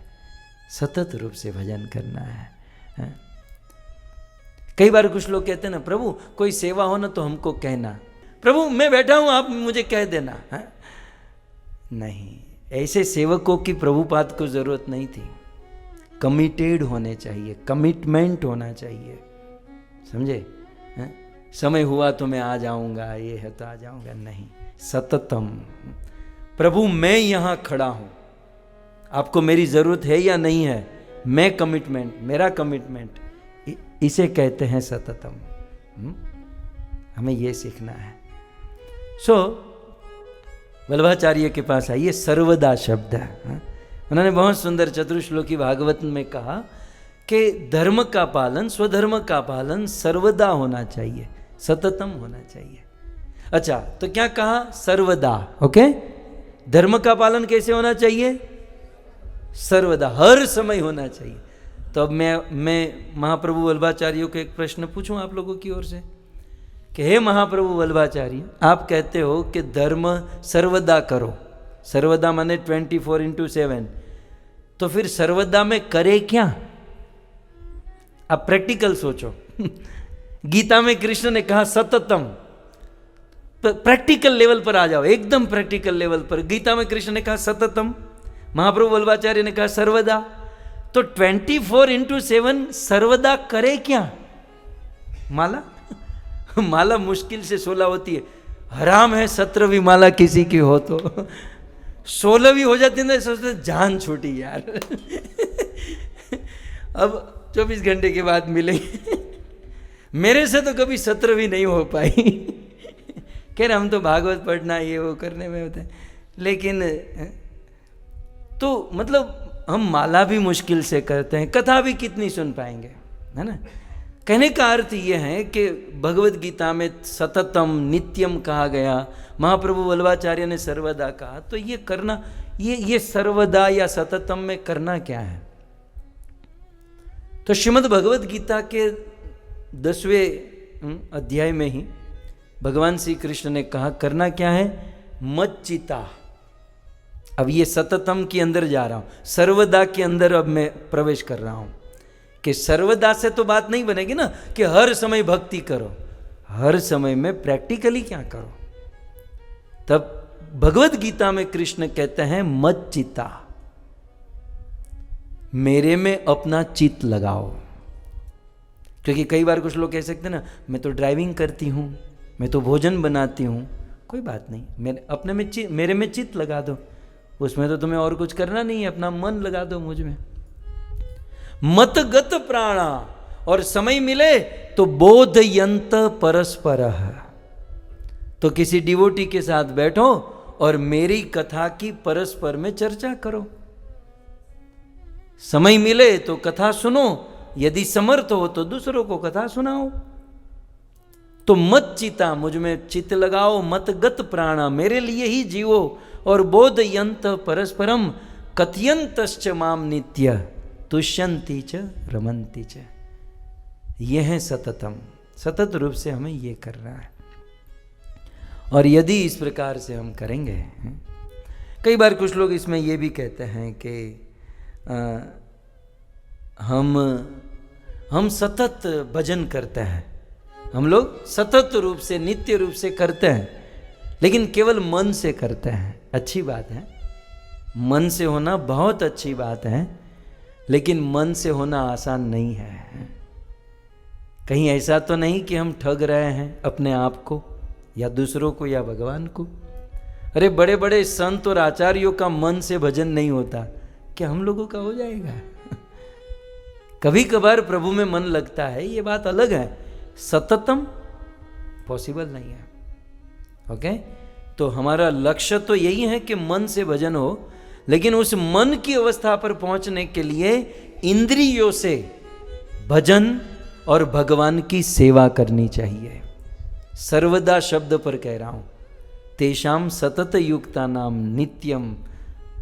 सतत रूप से भजन करना है। कई बार कुछ लोग कहते हैं ना प्रभु कोई सेवा हो ना तो हमको कहना, प्रभु मैं बैठा हूं आप मुझे कह देना है? नहीं, ऐसे सेवकों की प्रभुपाद को जरूरत नहीं थी। कमिटेड होने चाहिए, कमिटमेंट होना चाहिए, समझे? समय हुआ तो मैं आ जाऊंगा, ये है तो आ जाऊंगा, नहीं, सततम। प्रभु मैं यहां खड़ा हूं, आपको मेरी जरूरत है या नहीं है? मैं कमिटमेंट, मेरा कमिटमेंट इसे कहते हैं सततम। हमें ये सीखना है। सो वल्लभाचार्य के पास आइए, सर्वदा शब्द है। उन्होंने बहुत सुंदर चतुर्श्लोकी भागवत में कहा कि धर्म का पालन, स्वधर्म का पालन सर्वदा होना चाहिए, सततम होना चाहिए। अच्छा, तो क्या कहा? सर्वदा। ओके, धर्म का पालन कैसे होना चाहिए? सर्वदा, हर समय होना चाहिए। तो अब मैं महाप्रभु वल्लभाचार्य को एक प्रश्न पूछूं आप लोगों की ओर से कि हे महाप्रभु वल्लभाचार्य, आप कहते हो कि धर्म सर्वदा करो, सर्वदा माने 24/7, तो फिर सर्वदा में करे क्या? आप प्रैक्टिकल सोचो। गीता में कृष्ण ने कहा सततम, प्रैक्टिकल लेवल पर आ जाओ, एकदम प्रैक्टिकल लेवल पर। गीता में कृष्ण ने कहा सततम, महाप्रभु वल्लभाचार्य ने कहा सर्वदा। तो 24/7 सर्वदा करे क्या? माला माला मुश्किल से 16 होती है। हराम है 17वीं माला किसी की हो तो 16वीं हो जाती है ना, सोचते जान छूटी यार। अब 24 घंटे के बाद मिलेंगे। मेरे से तो कभी 17वीं नहीं हो पाई। खैर हम तो भागवत पढ़ना ये वो करने में होते हैं, लेकिन तो मतलब हम माला भी मुश्किल से करते हैं, कथा भी कितनी सुन पाएंगे, है ना। कहने का अर्थ ये है कि भगवत गीता में सततम नित्यम कहा गया, महाप्रभु वल्लभाचार्य ने सर्वदा कहा, तो ये करना, ये सर्वदा या सततम में करना क्या है? तो श्रीमद् भगवत गीता के 10वें अध्याय में ही भगवान श्री कृष्ण ने कहा करना क्या है? मच्चिता। अब ये सततम के अंदर जा रहा हूं, सर्वदा के अंदर अब मैं प्रवेश कर रहा हूं कि सर्वदा से तो बात नहीं बनेगी ना कि हर समय भक्ति करो, हर समय में प्रैक्टिकली क्या करो। तब भगवत गीता में कृष्ण कहते हैं मच्चिता, मेरे में अपना चित्त लगाओ। क्योंकि कई बार कुछ लोग कह सकते हैं ना, मैं तो ड्राइविंग करती हूं, मैं तो भोजन बनाती हूं, कोई बात नहीं, मेरे में चित्त लगा दो, उसमें तो तुम्हें और कुछ करना नहीं है, अपना मन लगा दो मुझ में। मतगत प्राणा, और समय मिले तो बोधयंत परस्पर, तो किसी डिवोटी के साथ बैठो और मेरी कथा की परस्पर में चर्चा करो। समय मिले तो कथा सुनो, यदि समर्थ हो तो दूसरों को कथा सुनाओ। तो मत चिता, मुझ में चित्त लगाओ, मतगत प्राणा, मेरे लिए ही जीवो, और बोधयंत परस्परम कथयंतश्च माम नित्य तुष्यंती च रमंती च। यह है सततम, सतत रूप से हमें ये करना है। और यदि इस प्रकार से हम करेंगे, कई बार कुछ लोग इसमें ये भी कहते हैं कि हम सतत भजन करते हैं, हम लोग सतत रूप से नित्य रूप से करते हैं, लेकिन केवल मन से करते हैं। अच्छी बात है, मन से होना बहुत अच्छी बात है, लेकिन मन से होना आसान नहीं है। कहीं ऐसा तो नहीं कि हम ठग रहे हैं अपने आप को या दूसरों को या भगवान को। अरे बड़े बड़े संत और आचार्यों का मन से भजन नहीं होता, क्या हम लोगों का हो जाएगा? कभी कभार प्रभु में मन लगता है, ये बात अलग है, सततम पॉसिबल नहीं है। ओके, तो हमारा लक्ष्य तो यही है कि मन से भजन हो, लेकिन उस मन की अवस्था पर पहुंचने के लिए इंद्रियों से भजन और भगवान की सेवा करनी चाहिए। सर्वदा शब्द पर कह रहा हूं, तेषाम सतत युक्ता नाम नित्यम,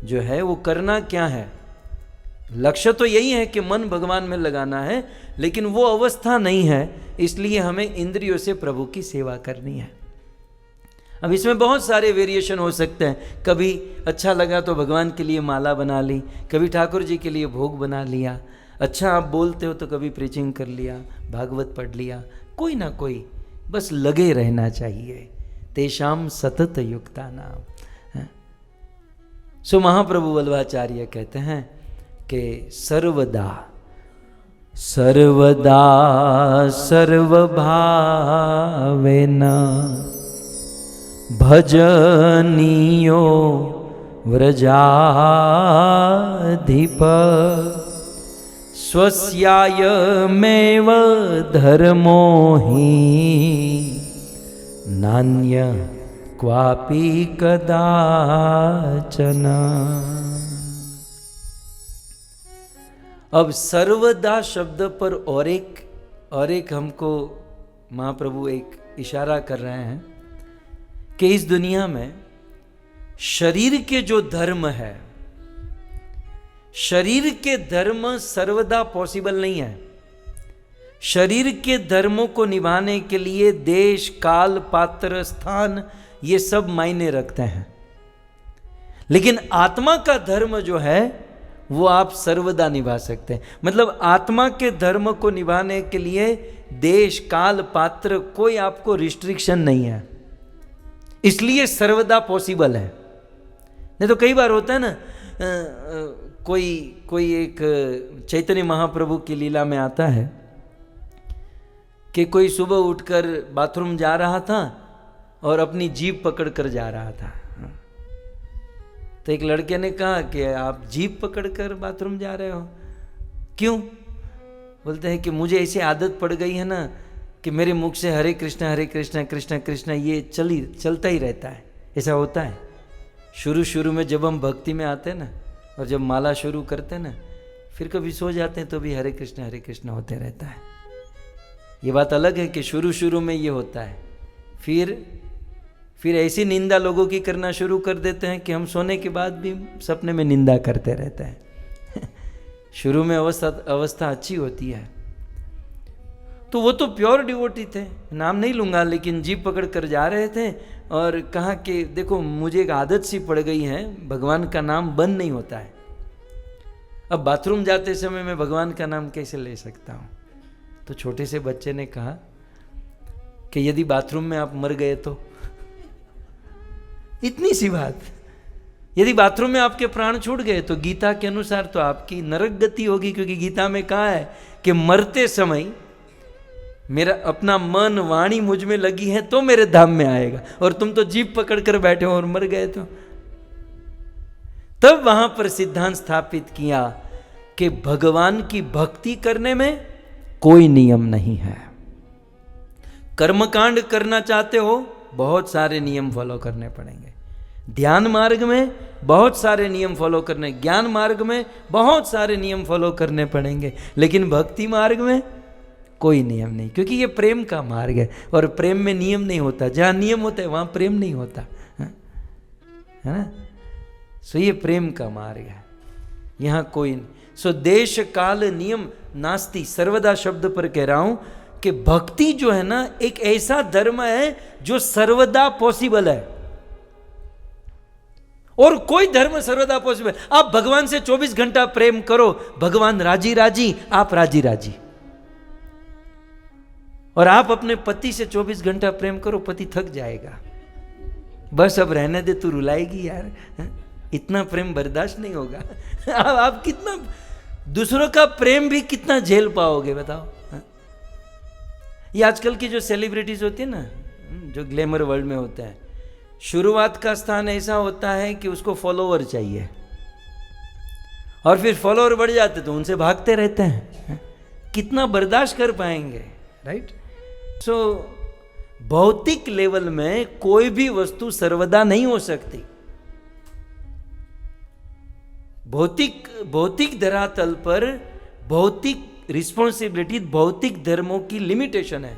जो है वो करना क्या है? लक्ष्य तो यही है कि मन भगवान में लगाना है, लेकिन वो अवस्था नहीं है, इसलिए हमें इंद्रियों से प्रभु की सेवा करनी है। अब इसमें बहुत सारे वेरिएशन हो सकते हैं। कभी अच्छा लगा तो भगवान के लिए माला बना ली, कभी ठाकुर जी के लिए भोग बना लिया, अच्छा आप बोलते हो तो कभी प्रीचिंग कर लिया, भागवत पढ़ लिया, कोई ना कोई, बस लगे रहना चाहिए। तेषाम सतत युक्ता नाम। सो महाप्रभु वल्लभाचार्य कहते हैं कि सर्वदा सर्वदा सर्वभावेन भजनीयो व्रजाधिप स्वस्यायमेव धर्मो हि नान्य क्वापि कदाचन। अब सर्वदा शब्द पर और एक हमको महाप्रभु एक इशारा कर रहे हैं कि इस दुनिया में शरीर के जो धर्म है, शरीर के धर्म सर्वदा पॉसिबल नहीं है। शरीर के धर्मों को निभाने के लिए देश, काल, पात्र, स्थान ये सब मायने रखते हैं। लेकिन आत्मा का धर्म जो है वो आप सर्वदा निभा सकते हैं। मतलब आत्मा के धर्म को निभाने के लिए देश, काल, पात्र कोई आपको रिस्ट्रिक्शन नहीं है, इसलिए सर्वदा पॉसिबल है। नहीं तो कई बार होता है ना, कोई एक चैतन्य महाप्रभु की लीला में आता है कि कोई सुबह उठकर बाथरूम जा रहा था और अपनी जीभ पकड़ कर जा रहा था। तो एक लड़के ने कहा कि आप जीभ पकड़कर बाथरूम जा रहे हो, क्यों? बोलते हैं कि मुझे ऐसी आदत पड़ गई है ना कि मेरे मुख से हरे कृष्णा कृष्णा कृष्णा ये चलता ही रहता है। ऐसा होता है शुरू में जब हम भक्ति में आते हैं ना, और जब माला शुरू करते हैं ना, फिर कभी सो जाते हैं तो भी हरे कृष्णा होते रहता है। ये बात अलग है कि शुरू में ये होता है, फिर ऐसी निंदा लोगों की करना शुरू कर देते हैं कि हम सोने के बाद भी सपने में निंदा करते रहते हैं। शुरू में अवस्था अच्छी होती है। तो वो तो प्योर डिवोटी थे, नाम नहीं लूँगा, लेकिन जीभ पकड़ कर जा रहे थे और कहा कि देखो मुझे एक आदत सी पड़ गई है, भगवान का नाम बंद नहीं होता है। अब बाथरूम जाते समय मैं भगवान का नाम कैसे ले सकता हूँ? तो छोटे से बच्चे ने कहा कि यदि बाथरूम में आप मर गए तो, इतनी सी बात, यदि बाथरूम में आपके प्राण छूट गए तो गीता के अनुसार तो आपकी नरक गति होगी, क्योंकि गीता में कहा है कि मरते समय मेरा अपना मन वाणी मुझ में लगी है तो मेरे धाम में आएगा, और तुम तो जीभ पकड़ कर बैठे हो और मर गए। तो तब वहां पर सिद्धांत स्थापित किया कि भगवान की भक्ति करने में कोई नियम नहीं है। कर्मकांड करना चाहते हो, बहुत सारे नियम फॉलो करने पड़ेंगे। ध्यान मार्ग में बहुत सारे नियम फॉलो करने, ज्ञान मार्ग में बहुत सारे नियम फॉलो करने पड़ेंगे, लेकिन भक्ति मार्ग में कोई नियम नहीं, क्योंकि ये प्रेम का मार्ग है और प्रेम में नियम नहीं होता। जहाँ नियम होता है वहाँ प्रेम नहीं होता, है ना? सो ये प्रेम का मार्ग है, यहाँ कोई नहीं। सो देश काल नियम नास्ति, सर्वदा शब्द पर कह रहा हूँ कि भक्ति जो है ना एक ऐसा धर्म है जो सर्वदा पॉसिबल है, और कोई धर्म सर्वदा पॉसिबल। आप भगवान से 24 घंटा प्रेम करो, भगवान राजी राजी, आप राजी राजी। और आप अपने पति से 24 घंटा प्रेम करो, पति थक जाएगा, बस अब रहने दे, तू रुलाएगी यार, इतना प्रेम बर्दाश्त नहीं होगा। आप कितना दूसरों का प्रेम भी कितना झेल पाओगे बताओ? ये आजकल की जो सेलिब्रिटीज होती है ना, जो ग्लैमर वर्ल्ड में होता है, शुरुआत का स्थान ऐसा होता है कि उसको फॉलोवर चाहिए, और फिर फॉलोवर बढ़ जाते तो उनसे भागते रहते हैं। कितना बर्दाश्त कर पाएंगे, राइट? सो भौतिक लेवल में कोई भी वस्तु सर्वदा नहीं हो सकती। भौतिक धरातल पर भौतिक रिस्पॉन्सिबिलिटी, भौतिक धर्मों की लिमिटेशन है,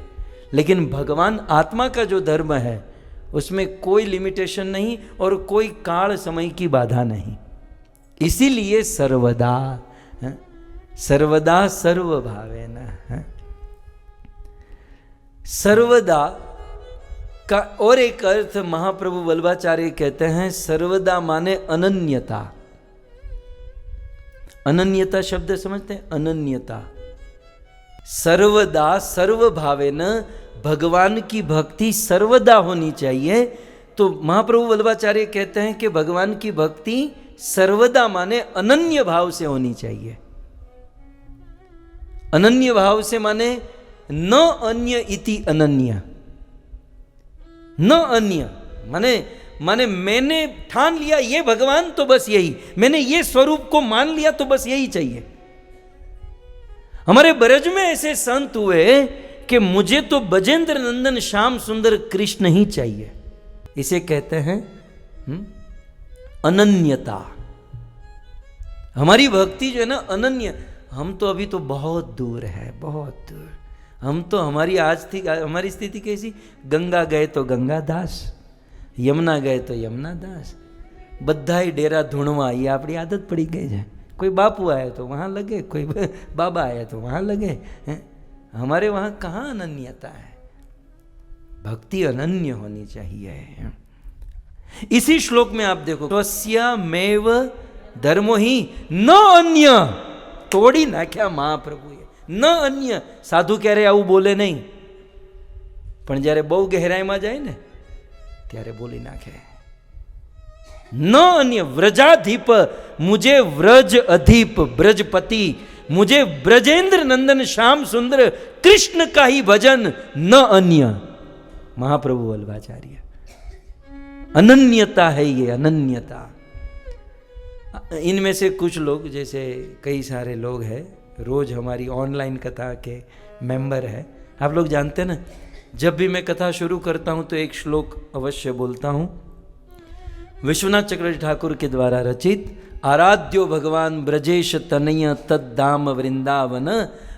लेकिन भगवान आत्मा का जो धर्म है उसमें कोई लिमिटेशन नहीं और कोई काल समय की बाधा नहीं। इसीलिए सर्वदा सर्वभावेन, सर्वदा का और एक अर्थ महाप्रभु वल्लभाचार्य कहते हैं, सर्वदा माने अनन्यता। अनन्यता शब्द समझते हैं? अनन्यता, सर्वदा सर्वभावेन, भगवान की भक्ति सर्वदा होनी चाहिए। तो महाप्रभु वल्लभाचार्य कहते हैं कि भगवान की भक्ति सर्वदा माने अनन्य भाव से होनी चाहिए। अनन्य भाव से माने न अन्य इति अनन्य, न अन्य माने मैंने ठान लिया ये भगवान तो बस यही, मैंने ये स्वरूप को मान लिया तो बस यही चाहिए। हमारे ब्रज में ऐसे संत हुए कि मुझे तो बजेंद्र नंदन श्याम सुंदर कृष्ण ही चाहिए। इसे कहते हैं अनन्यता। हमारी भक्ति जो है ना अनन्य। हम तो अभी तो बहुत दूर है, बहुत दूर। हम तो हमारी स्थिति कैसी, गंगा गए तो गंगा दास, यमुना गए तो यमुना दास, बधाई डेरा धूणवा, ये अपनी आदत पड़ी गई है। कोई बापू आए तो वहाँ लगे, कोई बाबा आए तो वहाँ लगे। हमारे वहाँ कहाँ अनन्यता है? भक्ति अनन्य होनी चाहिए। इसी श्लोक में आप देखो, स्वस्यमेव धर्मो ही न अन्य, तोड़ी ना क्या महाप्रभु न अन्य। साधु कह रहे આવું બોલે નહીં, પણ જ્યારે બહુ ગહેરાઈમાં જાય ને ત્યારે બોલી નાખે। न अन्य व्रजाधीप, मुझे व्रज अधीप ब्रजपति, मुझे ब्रजेंद्र नंदन श्याम सुंदर कृष्ण का ही भजन, न अन्य। महाप्रभु वल्लभाचार्य, अनन्यता है ये, अनन्यता। इनमें से कुछ लोग, जैसे कई सारे लोग हैं, रोज हमारी ऑनलाइन कथा के मेंबर है। आप लोग जानते हैं ना, जब भी मैं कथा शुरू करता हूं तो एक श्लोक अवश्य बोलता हूं। विश्वनाथ चक्रवर्ती ठाकुर के द्वारा रचित आराध्यो भगवान ब्रजेश तनय तद्धाम वृंदावन,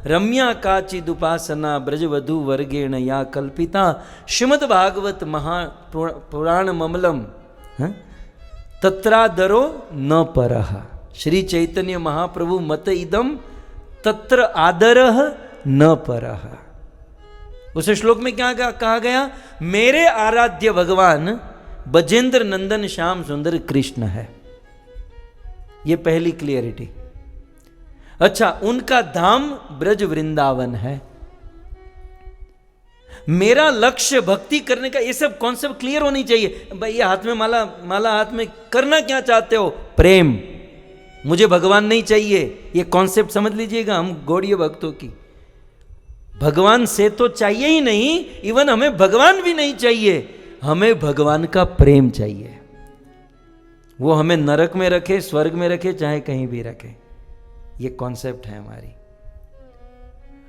रम्या काचिद उपासना ब्रजवधु वर्गेण या कल्पिता, श्रीमद् भागवत महापुराण ममलम तत्रादरो न परः। श्री चैतन्य महाप्रभु मत इदम तत्र आदरः न परः। उस श्लोक में क्या कहा गया? मेरे आराध्य भगवान बजेंद्र नंदन श्याम सुंदर कृष्ण है। ये पहली क्लियरिटी। अच्छा, उनका धाम ब्रज वृंदावन है। मेरा लक्ष्य भक्ति करने का, ये सब कॉन्सेप्ट क्लियर होनी चाहिए। भाई ये हाथ में माला हाथ में करना क्या चाहते हो? प्रेम। मुझे भगवान नहीं चाहिए, ये कॉन्सेप्ट समझ लीजिएगा। हम गौड़ीय भक्तों की, भगवान से तो चाहिए ही नहीं, इवन हमें भगवान भी नहीं चाहिए, हमें भगवान का प्रेम चाहिए। वो हमें नरक में रखे, स्वर्ग में रखे, चाहे कहीं भी रखे, ये कॉन्सेप्ट है हमारी।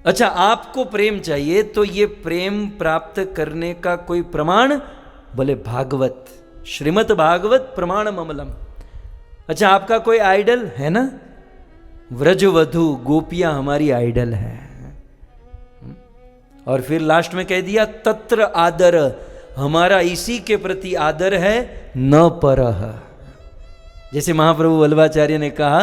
अच्छा, आपको प्रेम चाहिए तो ये प्रेम प्राप्त करने का कोई प्रमाण? बोले भागवत, श्रीमद् भागवत प्रमाण ममलम। अच्छा, आपका कोई आइडल है ना? व्रजवधु गोपियां हमारी आइडल है। और फिर लास्ट में कह दिया तत्र आदर, हमारा इसी के प्रति आदर है, न परः। जैसे महाप्रभु वल्लभाचार्य ने कहा,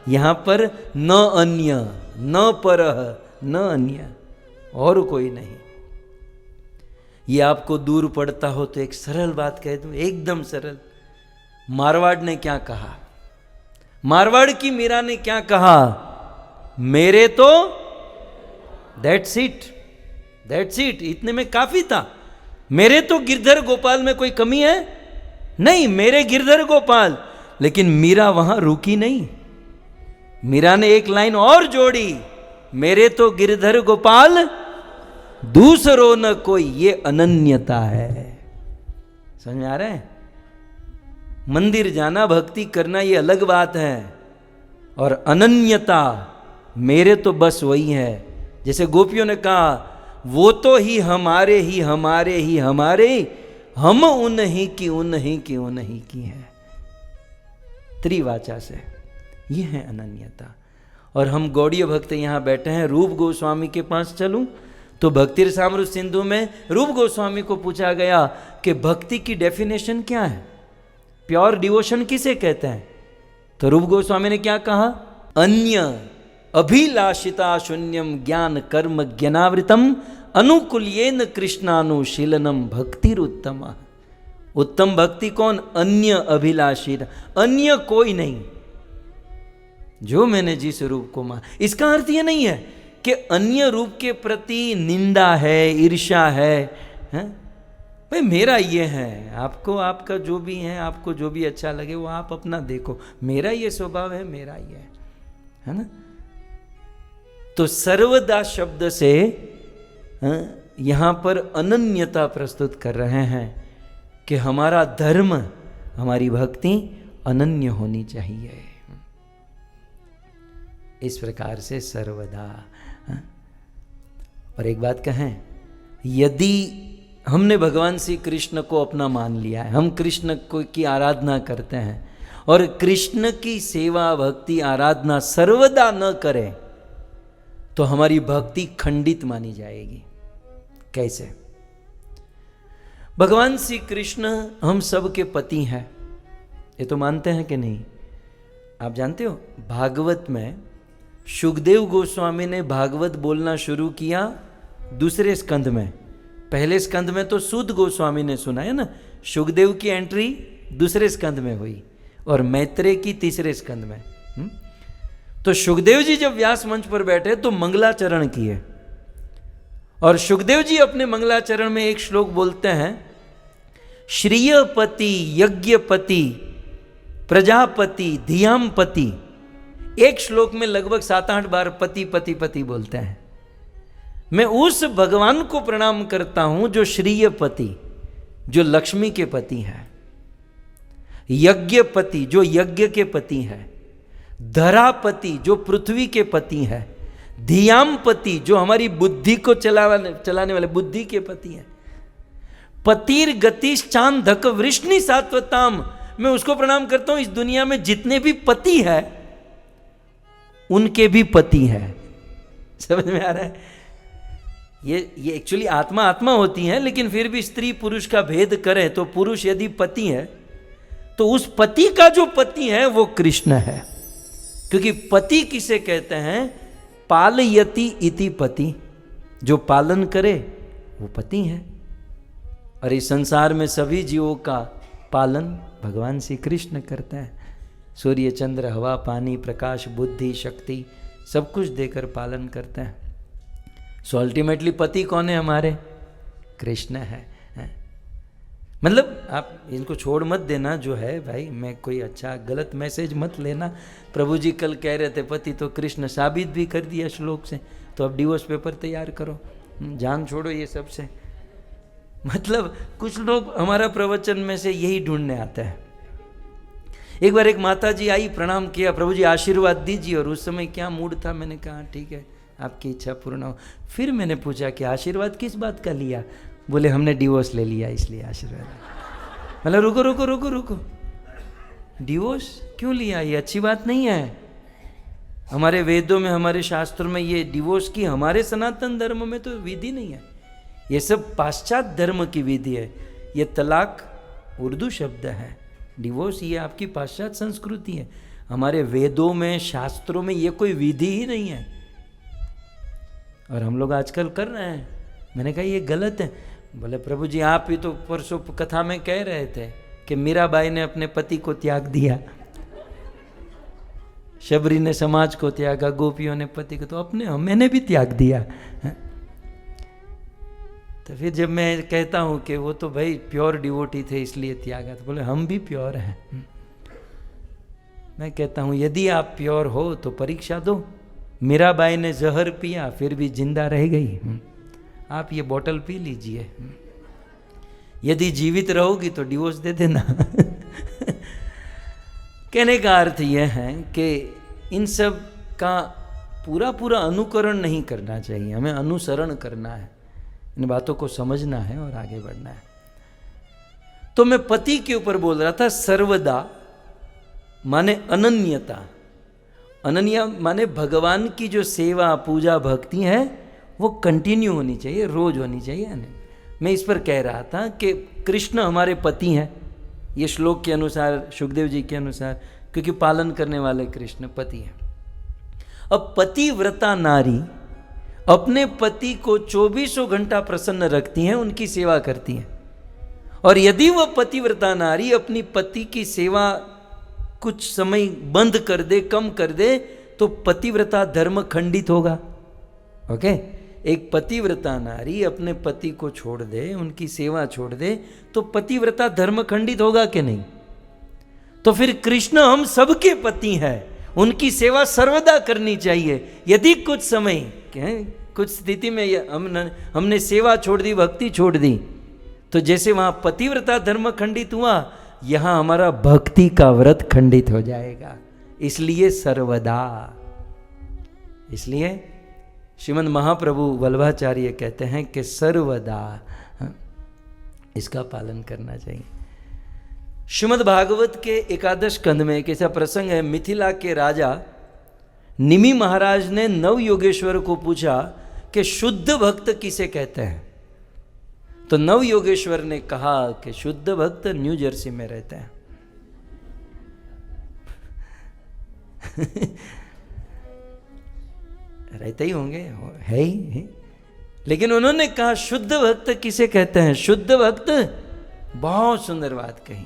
यहां पर न अन्य, न परः, न अन्य, और कोई नहीं। ये आपको दूर पड़ता हो तो एक सरल बात कह दूं, एकदम सरल। मारवाड़ ने क्या कहा? मारवाड़ की मीरा ने क्या कहा? मेरे तो दैट्स इट, दैट्स इट, इतने में काफी था। मेरे तो गिरधर गोपाल में कोई कमी है नहीं, मेरे गिरधर गोपाल। लेकिन मीरा वहां रुकी नहीं, मीरा ने एक लाइन और जोड़ी, मेरे तो गिरधर गोपाल दूसरो न कोई, ये अनन्यता है। समझ में आ रहा है? मंदिर जाना, भक्ति करना, ये अलग बात है, और अनन्यता मेरे तो बस वही है। जैसे गोपियों ने कहा, वो तो ही हमारे ही हमारे ही हमारे, हम उन्हीं की उन्हीं की उन्हीं की है, त्रिवाचा से। ये है अनन्यता। और हम गौड़ीय भक्त यहाँ बैठे हैं। रूप गोस्वामी के पास चलूं तो भक्ति रसामृत सिंधु में रूप गोस्वामी को पूछा गया कि भक्ति की डेफिनेशन क्या है, प्योर डिवोशन किसे कहते हैं? तो रूप गोस्वामी ने क्या कहा? अन्य अभिलाषिता शून्यम ज्ञान कर्म ज्ञानावृतम अनुकूल्येन कृष्णानुशीलनम भक्तिरुत्तम। उत्तम भक्ति कौन? अन्य अभिलाषित, अन्य कोई नहीं, जो मैंने जिस रूप को मान। इसका अर्थ यह नहीं है कि अन्य रूप के प्रति निंदा है, ईर्ष्या है, भाई मेरा ये है, आपको आपका जो भी है, आपको जो भी अच्छा लगे वो आप अपना देखो, मेरा ये स्वभाव है, मेरा ये है ना। तो सर्वदा शब्द से यहाँ पर अनन्यता प्रस्तुत कर रहे हैं कि हमारा धर्म, हमारी भक्ति अनन्य होनी चाहिए। इस प्रकार से सर्वदा हाँ? और एक बात कहें, यदि हमने भगवान श्री कृष्ण को अपना मान लिया है, हम कृष्ण को की आराधना करते हैं और कृष्ण की सेवा भक्ति आराधना सर्वदा न करें तो हमारी भक्ति खंडित मानी जाएगी। कैसे? भगवान श्री कृष्ण हम सब के पति हैं, ये तो मानते हैं कि नहीं? आप जानते हो भागवत में शुकदेव गोस्वामी ने भागवत बोलना शुरू किया दूसरे स्कंद में। पहले स्कंद में तो सूत गोस्वामी ने सुना है ना, शुकदेव की एंट्री दूसरे स्कंद में हुई और मैत्रेय की तीसरे स्कंद में। तो शुकदेव जी जब व्यास मंच पर बैठे तो मंगलाचरण किए और शुकदेव जी अपने मंगलाचरण में एक श्लोक बोलते हैं, श्रीयपति यज्ञपति प्रजापति धियामपति। एक श्लोक में लगभग 7-8 बार पति पति पति बोलते हैं। मैं उस भगवान को प्रणाम करता हूं जो श्रीयपति, जो लक्ष्मी के पति हैं, यज्ञपति जो यज्ञ के पति है, धरापति जो पृथ्वी के पति है, धियामपति जो हमारी बुद्धि को चलाने वाले बुद्धि के पति है, पतिर गतिश चांदक वृष्णि सात्वताम। मैं उसको प्रणाम करता हूं इस दुनिया में जितने भी पति है उनके भी पति है। समझ में आ रहा है? ये एक्चुअली आत्मा आत्मा होती है, लेकिन फिर भी स्त्री पुरुष का भेद करें तो पुरुष यदि पति है तो उस पति का जो पति है वो कृष्ण है। क्योंकि पति किसे कहते हैं? पालयति इति पति, जो पालन करे वो पति है। और इस संसार में सभी जीवों का पालन भगवान श्री कृष्ण करते हैं। सूर्य चंद्र हवा पानी प्रकाश बुद्धि शक्ति सब कुछ देकर पालन करते हैं। सो अल्टीमेटली पति कौन है हमारे? कृष्ण है। मतलब आप इनको छोड़ मत देना जो है भाई, मैं कोई अच्छा गलत मैसेज मत लेना। प्रभु जी कल कह रहे थे पति तो कृष्ण, साबित भी कर दिया श्लोक से, तो अब डिवोर्स पेपर तैयार करो, जान छोड़ो ये सब से। मतलब कुछ लोग हमारा प्रवचन में से यही ढूंढने आते हैं। एक बार एक माता जी आई, प्रणाम किया, प्रभु जी आशीर्वाद दीजिए, और उस समय क्या मूड था, मैंने कहा ठीक है आपकी इच्छा पूर्ण हो। फिर मैंने पूछा कि आशीर्वाद किस बात का लिया? बोले हमने डिवोर्स ले लिया इसलिए आशीर्वाद। मतलब रुको रुको रुको रुको, डिवोर्स क्यों लिया? ये अच्छी बात नहीं है। हमारे वेदों में हमारे शास्त्रों में ये डिवोर्स की हमारे सनातन धर्म में तो विधि नहीं है, ये सब पाश्चात्य धर्म की विधि है। ये तलाक उर्दू शब्द है, डिवोर्स ये आपकी पाश्चात्य संस्कृति है। हमारे वेदों में शास्त्रों में ये कोई विधि ही नहीं है, और हम लोग आजकल कर रहे हैं। मैंने कहा ये गलत है। बोले प्रभु जी आप ही तो परसों कथा में कह रहे थे कि मीराबाई ने अपने पति को त्याग दिया, शबरी ने समाज को त्यागा, गोपियों ने पति को, तो अपने मैंने भी त्याग दिया। तो फिर जब मैं कहता हूं कि वो तो भाई प्योर डिवोटी थे इसलिए त्यागा, तो बोले हम भी प्योर हैं। मैं कहता हूं यदि आप प्योर हो तो परीक्षा दो। मीराबाई ने जहर पिया फिर भी जिंदा रह गई, आप ये बोतल पी लीजिए, यदि जीवित रहोगी तो डिवोर्स दे देना। कहने का अर्थ यह है कि इन सब का पूरा पूरा अनुकरण नहीं करना चाहिए, हमें अनुसरण करना है, इन बातों को समझना है और आगे बढ़ना है। तो मैं पति के ऊपर बोल रहा था। सर्वदा माने अनन्यता, अनन्या माने भगवान की जो सेवा पूजा भक्ति है वो कंटिन्यू होनी चाहिए, रोज होनी चाहिए। मैं इस पर कह रहा था कि कृष्ण हमारे पति हैं, ये श्लोक के अनुसार, शुकदेव जी के अनुसार, क्योंकि पालन करने वाले कृष्ण पति हैं। अब पतिव्रता नारी अपने पति को 24 घंटा प्रसन्न रखती हैं, उनकी सेवा करती हैं। और यदि वह पतिव्रता नारी अपनी पति की सेवा कुछ समय बंद कर दे, कम कर दे, तो पतिव्रता धर्म खंडित होगा। ओके? एक पतिव्रता नारी अपने पति को छोड़ दे, उनकी सेवा छोड़ दे, तो पतिव्रता धर्म खंडित होगा कि नहीं? तो फिर कृष्ण हम सबके पति हैं, उनकी सेवा सर्वदा करनी चाहिए। यदि कुछ समय कुछ स्थिति में हमने सेवा छोड़ दी, भक्ति छोड़ दी, तो जैसे वहां पतिव्रता धर्म खंडित हुआ, यहां हमारा भक्ति का व्रत खंडित हो जाएगा। इसलिए सर्वदा, इसलिए श्रीमद् महाप्रभु वल्लभाचार्य कहते हैं कि सर्वदा इसका पालन करना चाहिए। श्रीमद् भागवत के एकादश स्कंध में एक ऐसा प्रसंग है, मिथिला के राजा निमि महाराज ने नव योगेश्वर को पूछा कि शुद्ध भक्त किसे कहते हैं। तो नव योगेश्वर ने कहा कि शुद्ध भक्त न्यू जर्सी में रहते हैं। रहते ही होंगे, है ही। लेकिन उन्होंने कहा शुद्ध भक्त किसे कहते हैं। शुद्ध भक्त, बहुत सुंदर बात कही,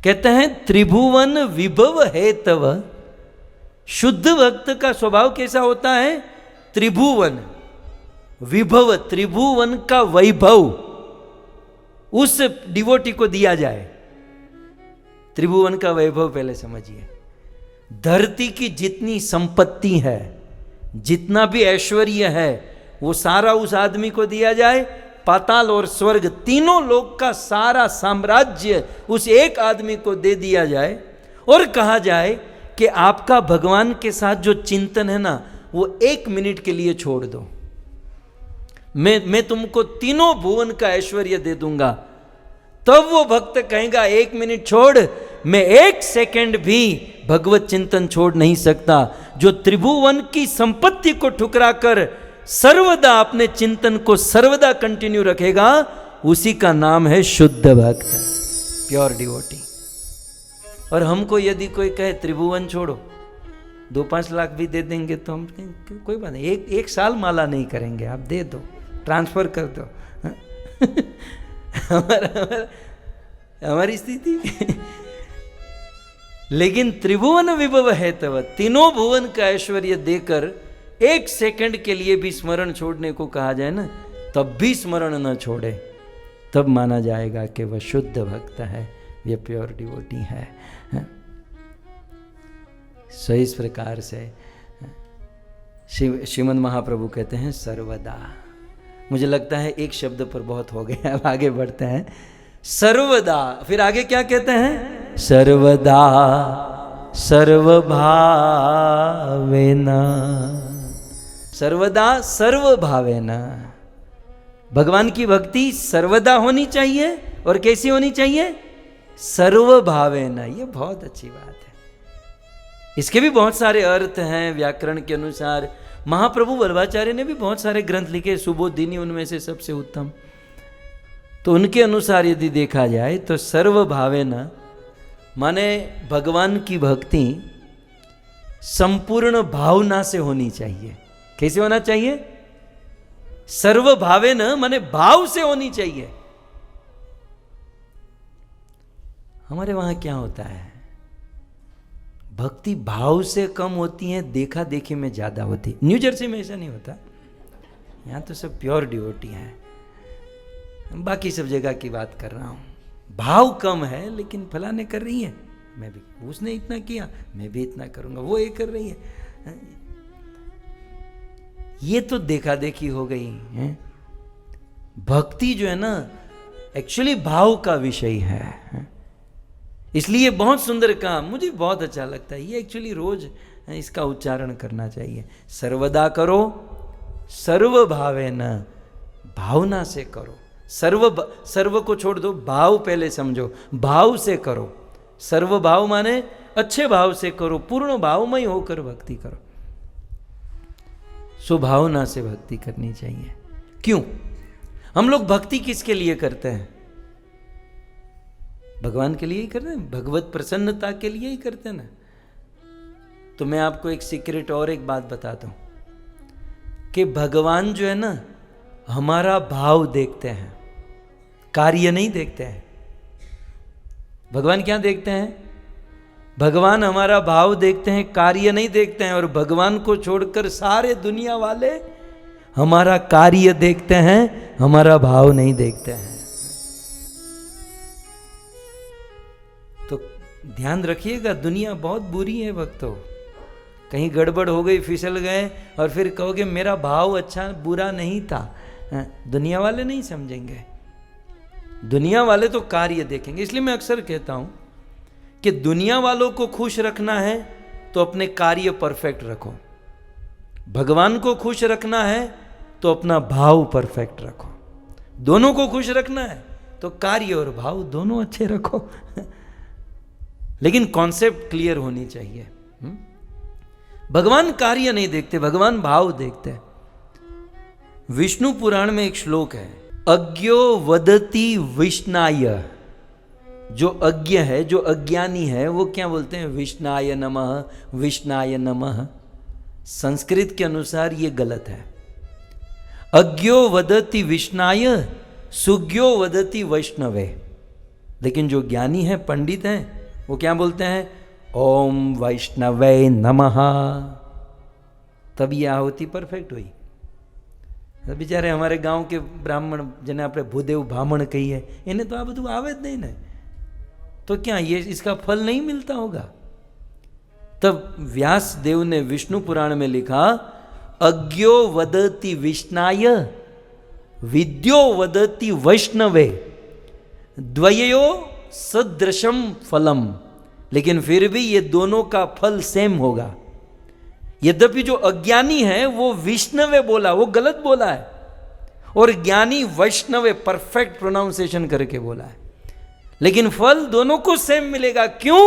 कहते हैं त्रिभुवन विभव है तव। शुद्ध भक्त का स्वभाव कैसा होता है। त्रिभुवन विभव, त्रिभुवन का वैभव उस डिवोटी को दिया जाए। त्रिभुवन का वैभव पहले समझिए। धरती की जितनी संपत्ति है, जितना भी ऐश्वर्य है, वो सारा उस आदमी को दिया जाए। पाताल और स्वर्ग तीनों लोक का सारा साम्राज्य उस एक आदमी को दे दिया जाए और कहा जाए कि आपका भगवान के साथ जो चिंतन है ना, वो 1 मिनट के लिए छोड़ दो, मैं तुमको तीनों भुवन का ऐश्वर्य दे दूंगा। तब वो भक्त कहेगा 1 मिनट छोड़, मैं 1 सेकंड भी भगवत चिंतन छोड़ नहीं सकता। जो त्रिभुवन की संपत्ति को ठुकरा कर सर्वदा अपने चिंतन को सर्वदा कंटिन्यू रखेगा, उसी का नाम है शुद्ध भक्त, प्योर डिवोटी। और हमको यदि कोई कहे त्रिभुवन छोड़ो, 2-5 लाख भी दे देंगे तो हम कोई बात नहीं, एक साल माला नहीं करेंगे, आप दे दो, ट्रांसफर कर दो। हमारी स्थिति। लेकिन त्रिभुवन विभव है तब, तीनों भुवन का ऐश्वर्य देकर 1 सेकंड के लिए भी स्मरण छोड़ने को कहा जाए ना, तब भी स्मरण न छोड़े, तब माना जाएगा कि वह शुद्ध भक्त है, यह प्योर डिवोटी है। सो इस प्रकार से श्रीमद् महाप्रभु कहते हैं सर्वदा। मुझे लगता है एक शब्द पर बहुत हो गया, अब आगे बढ़ते हैं। सर्वदा, फिर आगे क्या कहते हैं। सर्वदा सर्वभावेना, सर्वदा सर्वभावेना। भगवान की भक्ति सर्वदा होनी चाहिए। और कैसी होनी चाहिए। सर्वभावेना। ये बहुत अच्छी बात है। इसके भी बहुत सारे अर्थ हैं व्याकरण के अनुसार। महाप्रभु वल्लभाचार्य ने भी बहुत सारे ग्रंथ लिखे, सुबोधिनी उनमें से सबसे उत्तम। तो उनके अनुसार यदि देखा जाए तो सर्वभावेना माने भगवान की भक्ति संपूर्ण भावना से होनी चाहिए। कैसे होना चाहिए। सर्वभावेना माने भाव से होनी चाहिए। हमारे वहां क्या होता है, भक्ति भाव से कम होती है, देखा देखी में ज्यादा होती। न्यू जर्सी में ऐसा नहीं होता, यहां तो सब प्योर डिवोटी है। बाकी सब जगह की बात कर रहा हूं। भाव कम है लेकिन फलाने कर रही है, मैं भी, उसने इतना किया मैं भी इतना करूंगा, वो ये कर रही है। ये तो देखा देखी हो गई है। भक्ति जो है ना एक्चुअली भाव का विषय है। इसलिए बहुत सुंदर काम, मुझे बहुत अच्छा लगता है ये। एक्चुअली रोज इसका उच्चारण करना चाहिए। सर्वदा करो, सर्व भावेन, भावना से करो। सर्व को छोड़ दो, भाव पहले समझो, भाव से करो। सर्व भाव माने अच्छे भाव से करो, पूर्ण भावमय होकर भक्ति करो। स्वभावना से भक्ति करनी चाहिए। क्यों हम लोग भक्ति किसके लिए करते हैं। भगवान के लिए ही करते हैं, भगवत प्रसन्नता के लिए ही करते हैं ना। तो मैं आपको एक सीक्रेट और एक बात बताता हूं कि भगवान जो है ना हमारा भाव देखते हैं, कार्य नहीं देखते हैं। भगवान क्या देखते हैं। भगवान हमारा भाव देखते हैं, कार्य नहीं देखते हैं। और भगवान को छोड़कर सारे दुनिया वाले हमारा कार्य देखते हैं, हमारा भाव नहीं देखते हैं। तो ध्यान रखिएगा, दुनिया बहुत बुरी है भक्तों। कहीं गड़बड़ हो गई, फिसल गए और फिर कहोगे मेरा भाव अच्छा बुरा नहीं था। दुनिया वाले नहीं समझेंगे, दुनिया वाले तो कार्य देखेंगे। इसलिए मैं अक्सर कहता हूं कि दुनिया वालों को खुश रखना है तो अपने कार्य परफेक्ट रखो। भगवान को खुश रखना है तो अपना भाव परफेक्ट रखो, दोनों को खुश रखना है तो कार्य और भाव दोनों अच्छे रखो। लेकिन कॉन्सेप्ट क्लियर होनी चाहिए। भगवान कार्य नहीं देखते, भगवान भाव देखते हैं। विष्णु पुराण में एक श्लोक है, अज्ञो वदति विष्णाय। जो अज्ञ है, जो अज्ञानी है, वो क्या बोलते हैं? विष्णाय नमः, विष्णाय नमः। संस्कृत के अनुसार ये गलत है। अज्ञो वदति विष्णाय, सुज्ञो वदति वैष्णवे। लेकिन जो ज्ञानी है, पंडित हैं, वो क्या बोलते हैं? ओम वैष्णवे नमः। तब ये आहुति परफेक्ट हुई। बिचारे हमारे गांव के ब्राह्मण जिन्हें આપણે ભૂદેવ બ્રાહ્મણ કહીએ, એને તો આ બધું આવે જ નહીં ને, तो क्या ये इसका फल नहीं मिलता होगा? तब व्यास देव ने विष्णु पुराण में लिखा, अज्ञो वदति विष्णाय, विद्यो वदति वैष्णवे, द्वयो सदृशम फलम। लेकिन फिर भी ये दोनों का फल सेम होगा। यद्यपि जो अज्ञानी है वो विष्णवे बोला, वो गलत बोला है, और ज्ञानी वैष्णवे परफेक्ट प्रोनाउंसिएशन करके बोला है, लेकिन फल दोनों को सेम मिलेगा। क्यों?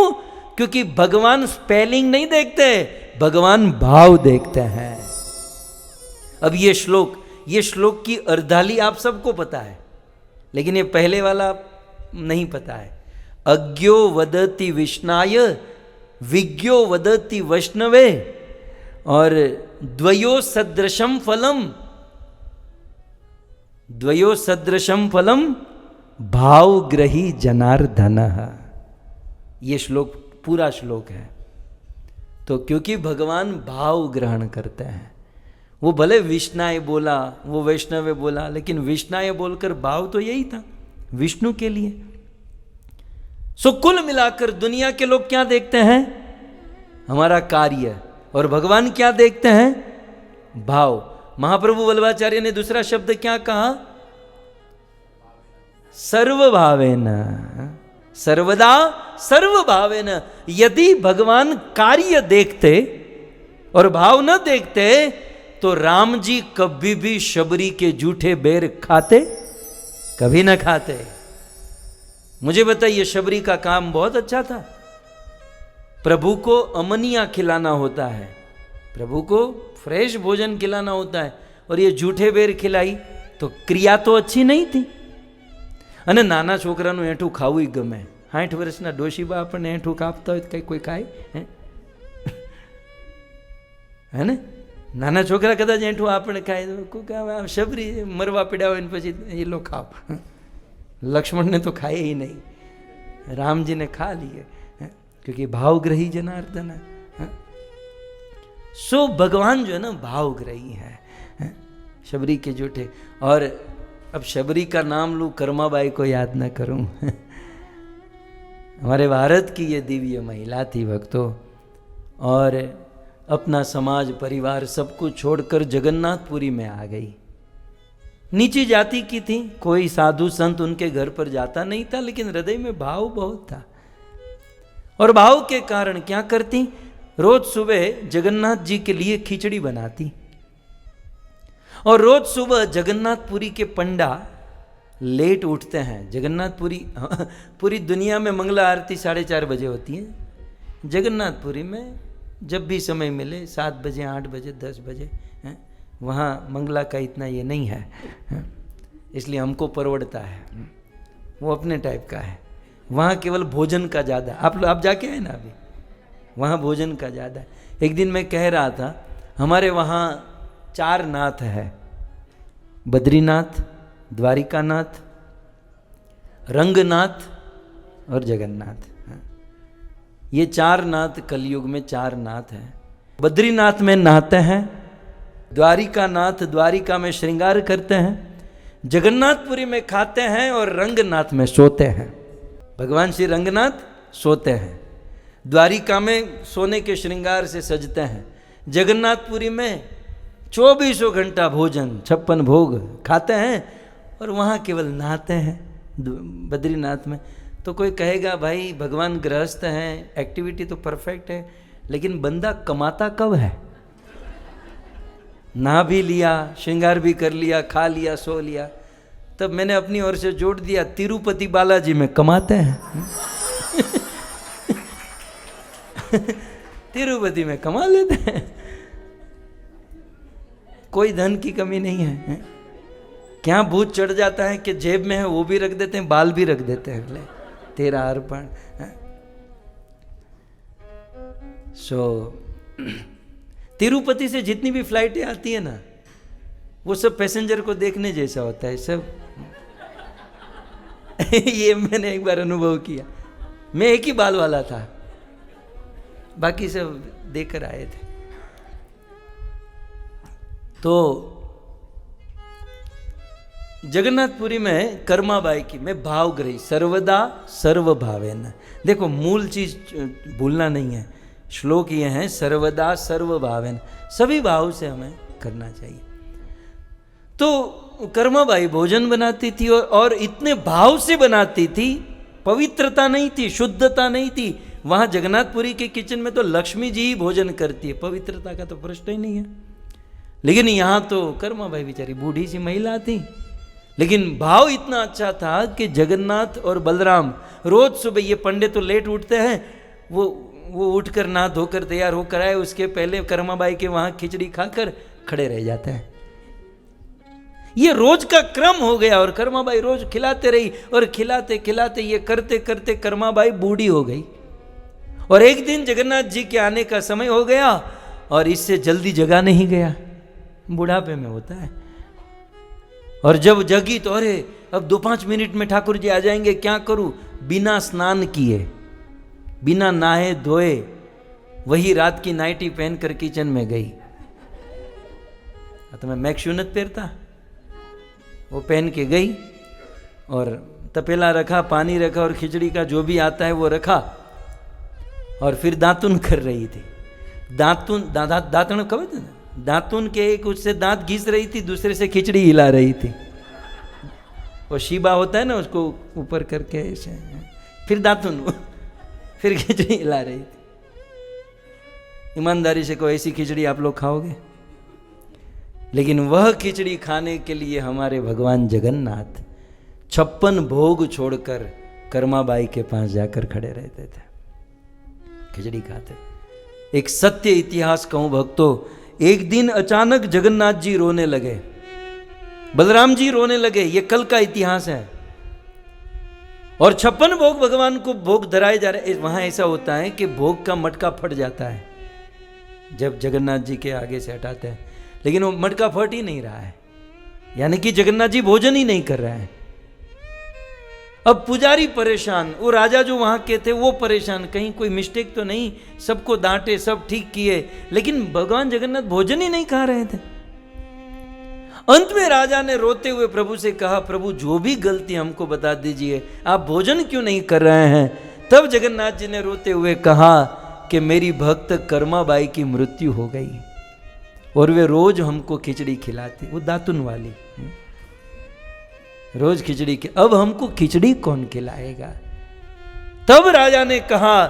क्योंकि भगवान स्पेलिंग नहीं देखते, भगवान भाव देखते हैं। अब ये श्लोक की अर्धाली आप सबको पता है, लेकिन ये पहले वाला नहीं पता है। अज्ञो वदति विष्णाय, विज्ञो वदति वैष्णवे, और द्वयो सदृशम फलम, द्वयो सदृशम फलम भावग्रही जनार्दन। ये श्लोक पूरा श्लोक है। तो क्योंकि भगवान भाव ग्रहण करते हैं, वो भले विष्णाय बोला, वो वैष्णवे बोला, लेकिन विष्णाय बोलकर भाव तो यही था, विष्णु के लिए। सो कुल मिलाकर दुनिया के लोग क्या देखते हैं? हमारा कार्य। और भगवान क्या देखते हैं? भाव। महाप्रभु वल्लभाचार्य ने दूसरा शब्द क्या कहा? सर्वभावेन, सर्वदा सर्वभावेन। यदि भगवान कार्य देखते और भाव न देखते तो राम जी कभी भी शबरी के जूठे बेर खाते? कभी न खाते। मुझे बताइए, शबरी का काम बहुत अच्छा था। प्रभु को अमनिया खिलाना होता है, प्रभु को फ्रेश भोजन खिलाना होता है, और ये जूठे बेर खिलाई तो क्रिया तो अच्छी नहीं थी। અને નાના છોકરાનું એઠું ખાવું ગમે। 60 વર્ષના ડોશીબા આપણને એઠું કાપતા હોય તો કઈ કોઈ ખાય? હે ને? નાના છોકરા કદાચ એઠું આપણે ખાય તો શબરી મરવા પડ્યા હોય ને પછી એ લો ખાવ। લક્ષ્મણને તો ખાય ही नहीं, रामजी ने खा लिए, क्योंकि भावग्रही जनार्दन है। सो भगवान जो है ना भावग्रही है, शबरी के जूठे। और अब शबरी का नाम लूँ, कर्माबाई को याद न करूं। हमारे भारत की ये दिव्य महिला थी भक्तों, और अपना समाज परिवार सब कुछ छोड़कर जगन्नाथपुरी में आ गई। नीची जाति की थी, कोई साधु संत उनके घर पर जाता नहीं था, लेकिन हृदय में भाव बहुत था। और भाव के कारण क्या करती? रोज सुबह जगन्नाथ जी के लिए खिचड़ी बनाती, और रोज सुबह जगन्नाथपुरी के पंडा लेट उठते हैं। जगन्नाथपुरी, पूरी दुनिया में मंगला आरती 4:30 बजे होती है। जगन्नाथपुरी में जब भी समय मिले, 7 बजे, 8 बजे, 10 बजे, वहाँ मंगला का इतना ये नहीं है, इसलिए हमको परवड़ता है, वो अपने टाइप का है। वहाँ केवल भोजन का ज़्यादा। आप जाके आए ना अभी, वहाँ भोजन का ज़्यादा है। एक दिन मैं कह रहा था, हमारे वहाँ 4 नाथ है, बद्रीनाथ, द्वारिकानाथ, रंगनाथ और जगन्नाथ। ये 4 नाथ कलयुग में 4 नाथ हैं। बद्रीनाथ में नहाते हैं, द्वारिकानाथ द्वारिका में श्रृंगार करते हैं, जगन्नाथपुरी में खाते हैं, और रंगनाथ में सोते हैं। भगवान श्री रंगनाथ सोते हैं, द्वारिका में सोने के श्रृंगार से सजते हैं, जगन्नाथपुरी में 24 घंटा भोजन 56 भोग खाते हैं, और वहाँ केवल नहाते हैं बद्रीनाथ में। तो कोई कहेगा भाई भगवान गृहस्थ हैं, एक्टिविटी तो परफेक्ट है, लेकिन बंदा कमाता कब है? नहा भी लिया, श्रृंगार भी कर लिया, खा लिया, सो लिया, तब मैंने अपनी ओर से जोड़ दिया तिरुपति बालाजी में कमाते हैं। तिरुपति में कमा लेते हैं, कोई धन की कमी नहीं है। क्या भूत चढ़ जाता है कि जेब में है वो भी रख देते हैं, बाल भी रख देते हैं, ले तेरा अर्पण। तिरुपति से जितनी भी फ्लाइटें आती है ना, वो सब पैसेंजर को देखने जैसा होता है सब। ये मैंने एक बार अनुभव किया। मैं एक ही बाल वाला था, बाकी सब देखकर आए थे। तो जगन्नाथपुरी में कर्माबाई की मैं भावग्रही सर्वदा सर्व भावेन। देखो मूल चीज भूलना नहीं है, श्लोक ये हैं सर्वदा सर्व भावेन, सभी भाव से हमें करना चाहिए। तो कर्माबाई भोजन बनाती थी और इतने भाव से बनाती थी, पवित्रता नहीं थी, शुद्धता नहीं थी। वहां जगन्नाथपुरी के किचन में तो लक्ष्मी जी ही भोजन करती है, पवित्रता का तो प्रश्न ही नहीं है। लेकिन यहाँ तो कर्माबाई बेचारी बूढ़ी सी महिला थी, लेकिन भाव इतना अच्छा था कि जगन्नाथ और बलराम रोज सुबह, ये पंडित तो लेट उठते हैं, वो उठकर नहा धोकर तैयार होकर आए, उसके पहले कर्माबाई के वहां खिचड़ी खाकर खड़े रह जाते हैं। ये रोज का क्रम हो गया और कर्माबाई रोज खिलाते रही, और खिलाते खिलाते ये करते करते कर्माबाई बूढ़ी हो गई। और एक दिन जगन्नाथ जी के आने का समय हो गया और इससे जल्दी जगा नहीं गया, बुढ़ापे में होता है। और जब जगी तो अरे अब 2-5 मिनट में ठाकुर जी आ जाएंगे, क्या करूं? बिना स्नान किए, बिना नहाए धोए, वही रात की नाइटी पहनकर किचन में गई। तो मैं मैक्शूनत पहनता, वो पहन के गई और तपेला रखा, पानी रखा और खिचड़ी का जो भी आता है वो रखा, और फिर दातुन कर रही थी। दातुन कब थे ना, दातुन के एक उससे दांत घिस रही थी, दूसरे से खिचड़ी हिला रही थी। वो शीबा होता है ना, उसको ऊपर करके ऐसे, फिर दातुन, फिर खिचड़ी हिला रही थी। ईमानदारी से कोई ऐसी खिचड़ी आप लोग खाओगे? लेकिन वह खिचड़ी खाने के लिए हमारे भगवान जगन्नाथ 56 भोग छोड़कर कर्माबाई के पास जाकर खड़े रहते थे, खिचड़ी खाते। एक सत्य इतिहास कहूं भक्तों, एक दिन अचानक जगन्नाथ जी रोने लगे, बलराम जी रोने लगे, ये कल का इतिहास है। और 56 भोग भगवान को भोग धराए जा रहे। वहां ऐसा होता है कि भोग का मटका फट जाता है जब जगन्नाथ जी के आगे से हटाते हैं, लेकिन वो मटका फट ही नहीं रहा है, यानी कि जगन्नाथ जी भोजन ही नहीं कर रहे हैं। अब पुजारी परेशान, वो राजा जो वहां के थे वो परेशान, कहीं कोई मिस्टेक तो नहीं, सबको डांटे, सब ठीक किए, लेकिन भगवान जगन्नाथ भोजन ही नहीं खा रहे थे। अंत में राजा ने रोते हुए प्रभु से कहा, प्रभु जो भी गलती हमको बता दीजिए, आप भोजन क्यों नहीं कर रहे हैं? तब जगन्नाथ जी ने रोते हुए कहा कि मेरी भक्त कर्माबाई की मृत्यु हो गई और वे रोज हमको खिचड़ी खिलाती, वो दातुन वाली, रोज खिचड़ी के, अब हमको खिचड़ी कौन खिलाएगा? तब राजा ने कहा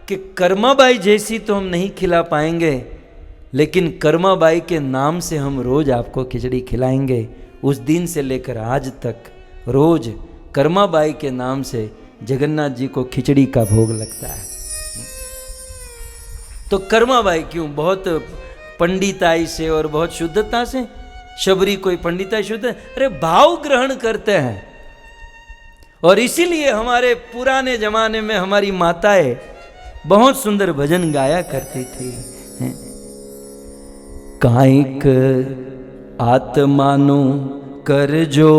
कि कर्माबाई जैसी तो हम नहीं खिला पाएंगे, लेकिन कर्माबाई के नाम से हम रोज आपको खिचड़ी खिलाएंगे। उस दिन से लेकर आज तक रोज कर्माबाई के नाम से जगन्नाथ जी को खिचड़ी का भोग लगता है। तो कर्माबाई क्यों? बहुत पंडिताई से और बहुत शुद्धता से। शबरी कोई पंडिताई शुद्ध, अरे भाव ग्रहण करते हैं। और इसीलिए हमारे पुराने जमाने में हमारी माताएं बहुत सुंदर भजन गाया करती थी। काइक आत्मानु कर जो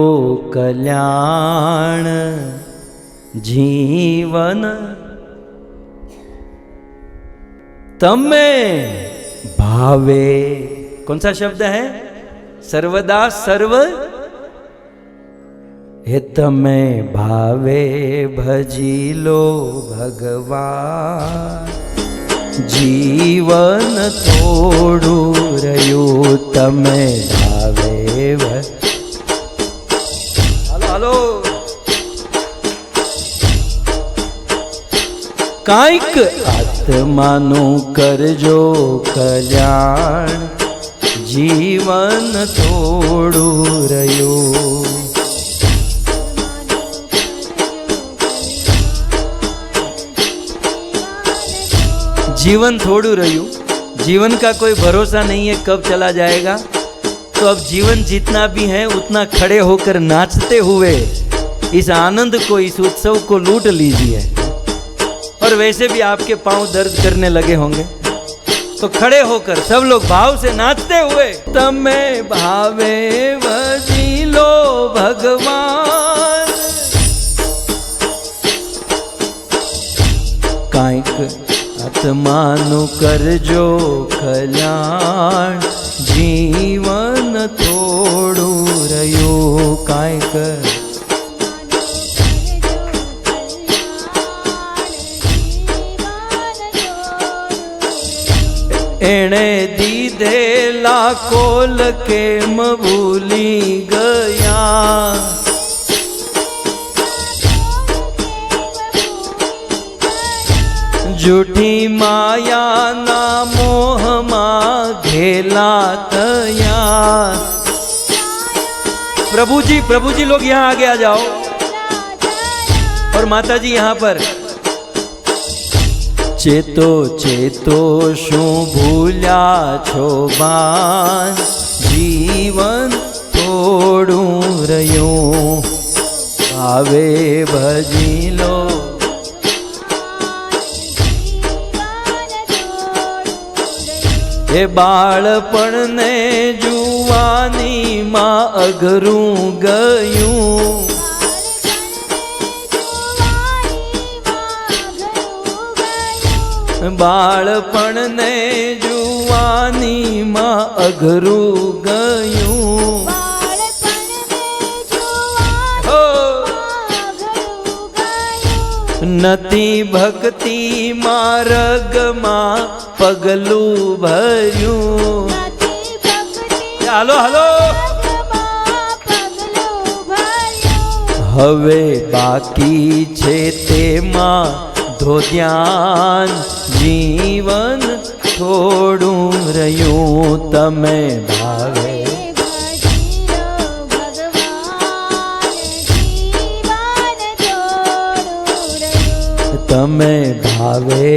कल्याण, जीवन तमे भावे। कौन सा शब्द है? सर्वदा सर्व हित में भावे, भजी लो भगवान, जीवन तोड़ू रयू तमे भावे। हेलो हेलो, काइक आत्मानु करजो कल्याण, જીવન થોડું રહ્યું. जीवन थोड़ू रह्यू. जीवन का कोई भरोसा नहीं है कब चला जाएगा. तो अब जीवन जितना भी है उतना खड़े होकर नाचते हुए इस आनंद को, इस उत्सव को लूट लीजिए. और वैसे भी आपके पांव दर्द करने लगे होंगे तो खड़े होकर सब लोग भाव से नाचते हुए तमे भावे भजी लो भगवान. कांईक आत्मानु करजो कल्याण. जीवन थोड़ू रह्यू. कांईक एणे दीधेला कोल केम भूली गया. झूठी माया ना मोह मां घेला तया. प्रभु जी लोग यहाँ आगे आ जाओ. और माता जी यहाँ पर. चेतो चेतो शू भूल्या छो बान. जीवन थोड़ू रह्यू. भावे भजी लो. हे बाळपण ने जुवानी मां अघरू गयूं. बाळपण ने जुवानी मां अघरू गयूं. हो नती भक्ति मार्ग मां पगलू भर्યું. હાલો હાલો. હવે બાકી છે તેમાં ધોધ્યાન. जीवन थोड़ू रह्यू. तमे भावे तमे भावे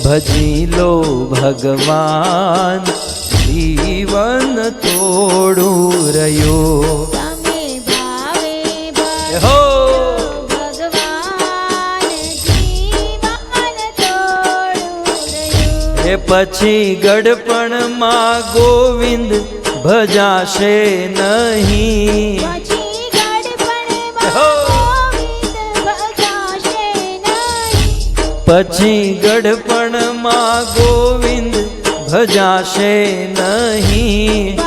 भजी लो भगवान. जीवन थोड़ू रह्यू. हो પછી ગડપણ માં ગોવિંદ ભજાશે નહીં. પછી ગડપણ માં ગોવિંદ ભજાશે નહીં.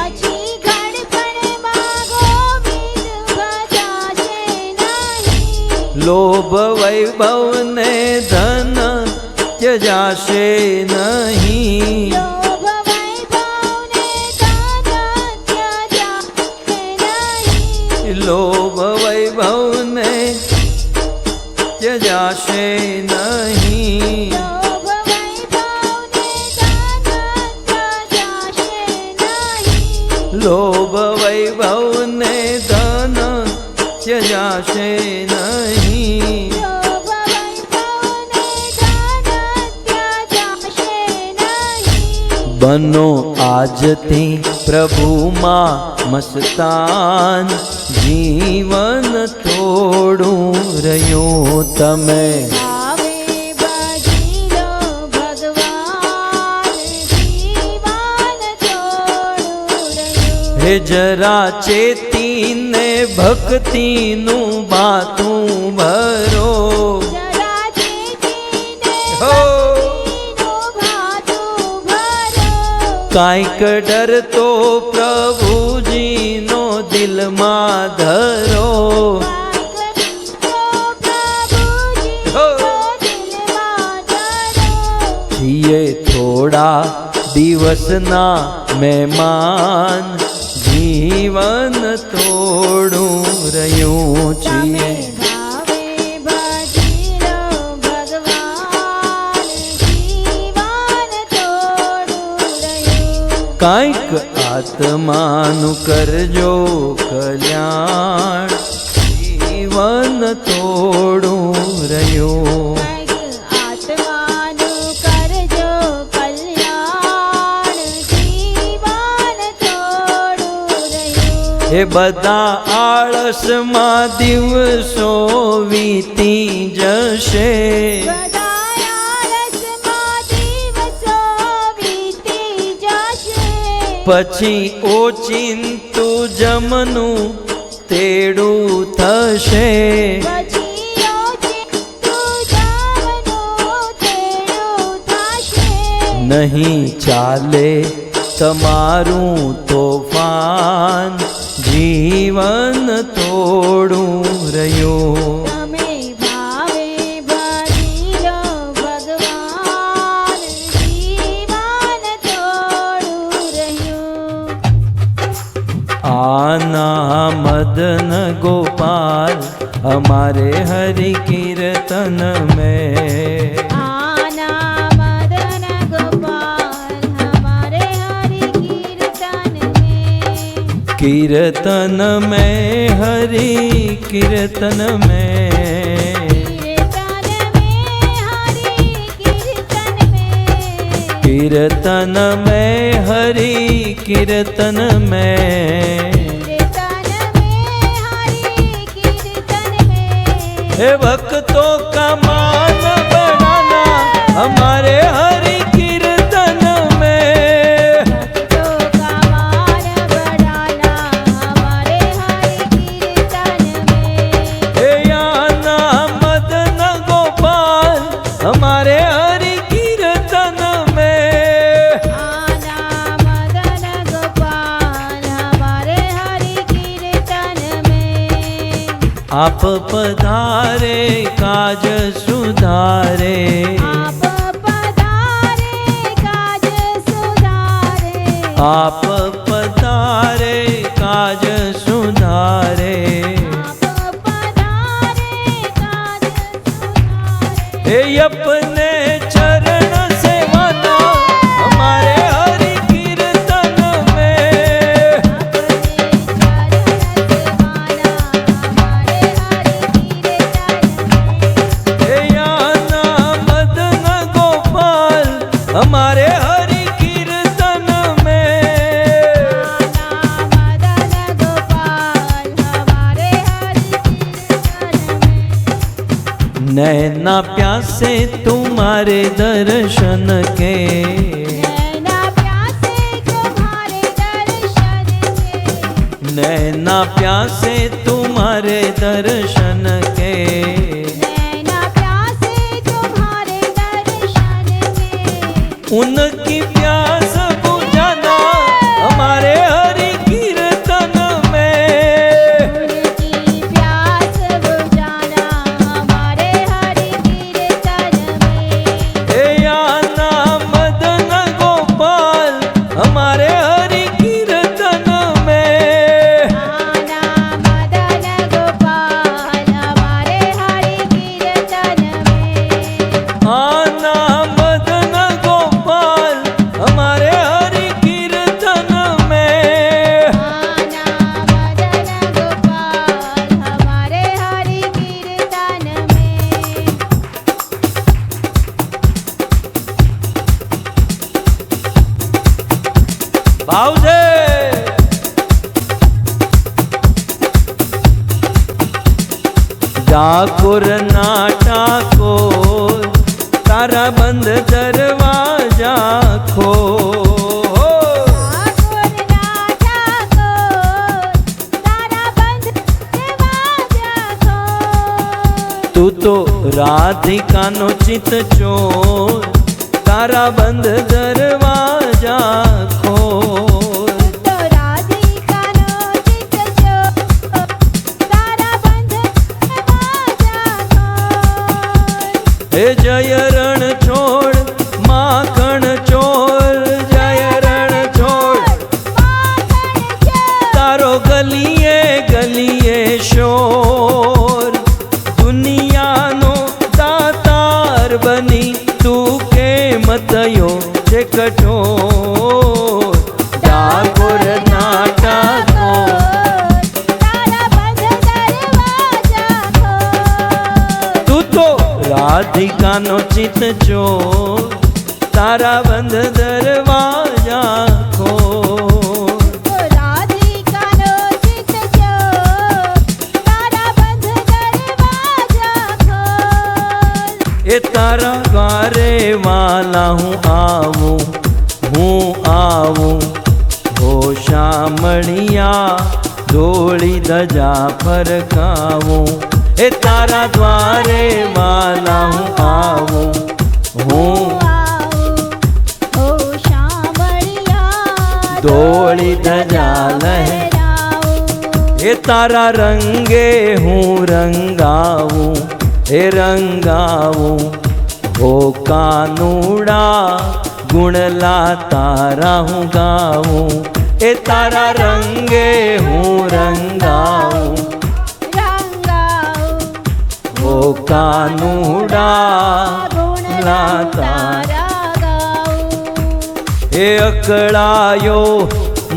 લોભ વૈભવ ને ધન त्यजाशे नहीं. लोभ वैभव ने त्यजाशे नहीं. लोभ वैभव ने धन त्यजाशे नहीं. बनो आजती प्रभु मां मस्तान. जीवन थोड़ू रह्यू. तमे हे जरा चेती ने भक्ति नु बातू भरो. कांईक डर तो प्रभु जी नो दिल मां धरो. छिए थोड़ा दिवस ना मेहमान. जीवन थोड़ू रह्यू. छिए कांईक આત્માનું કરજો કલ્યાણ, જીવન થોડું રહ્યું. આત્માનું કરજો કલ્યાણ, જીવન થોડું રહ્યું. એ બધા આળસમાં દિવસો વીતી જશે, બધા આળસમાં દિવસો વીતી જશે. પછી ઓચિંતું જમનું તેડું થશે. પછી ઓચિંતું જમનું તેડું થશે. નહીં ચાલે તમારું તોફાન, જીવન થોડું રહ્યું. તમે ભાવે ભજી લો ભગવાન, જીવન થોડું રહ્યું. આના મદન ગોપાલ हमारे हरि कीर्तन में, आना मदन गोपाल हमारे हरि कीर्तन में. कीर्तन में हरि कीर्तन में, कीर्तन में हरि कीर्तन में. कीर्तन में हरि कीर्तन में. कीर्तन में हरि कीर्तन में. हे भक्तों का मान बनाना हमारे हरि कीर्तन में, भक्तों का मान बढ़ाना हमारे हरि कीर्तन में. हे आना मदन गोपाल हमारे हरि कीर्तन में. आना मदन गोपाल हमारे हरि कीर्तन में. आप पधारे काज सुधारे, आप पधारे काज सुधारे. आप पधारे काज सुधारे. आप पधारे काज सुधारे. हे अपने चरण सेवना हमारे हरि कीर्तन में, अपने चरण सेवाना हमारे हरि कीर्तन में. हे आना मदन गोपाल हमारे हरि कीर्तन में. आना मदन गोपाल हमारे हरि कीर्तन में. नैना प्यासे तुम्हारे दर्शन के, नैना प्यासे तुम्हारे दर्शन के. नैना प्यासे तुम्हारे दर्शन के. नैना प्यासे तुम्हारे दर्शन के. उनकी प्यास बुझाना हमारे हरि कीर्तन में. उनकी प्यास बुझाना हमारे हरि कीर्तन में. हे आना मदन गोपाल हमारे हरि कीर्तन में. आना मदन गोपाल हमारे हरि कीर्तन में. आना मदन गोपाल हमारे हरि कीर्तन में. आना मदन गोपाल हमारे हरि कीर्तन में. भाव से डाकोर ना ठाकोर तारा बंद दरवाजा खो. ठाकुर ना ठाकुर तारा बंद दरवाजा खोल. तू तो राधिका नो चित चोर तारा बंद दरवाजा खोल. तो राधिका नो चित चोर तारा बंद दरवाजा खोल. हे जय रण छोड़ माखण चोर, जय रण छोड़ माखण चोर. तारो गलिए गलिए शोर. दुनिया नो दातार बनी तू के मतयो जे कठोर. डाकोर રાધિકાનો ચિત ચોર, તારા બંધ દરવાજા ખોલ. રાધિકાનો ચિત ચોર, તારા બંધ દરવાજા ખોલ. એ તારા દ્વારે વાલા હું આવું, હો શામળિયા ધોળી ધજા ફરકાવું. એ તારા દ્વારે વાલા હું આવું, ઓ શામળિયા ધોળી ધજા લહેરાવું. એ તારા રંગે હું રંગાવું, એ રંગાવું. હો કાનુડા ગુણલા તારા હું ગાવું. એ તારા રંગે હું રંગાવું, રંગાઉં. હો કાનુડા ગુણલા તારા. એ અકળાયો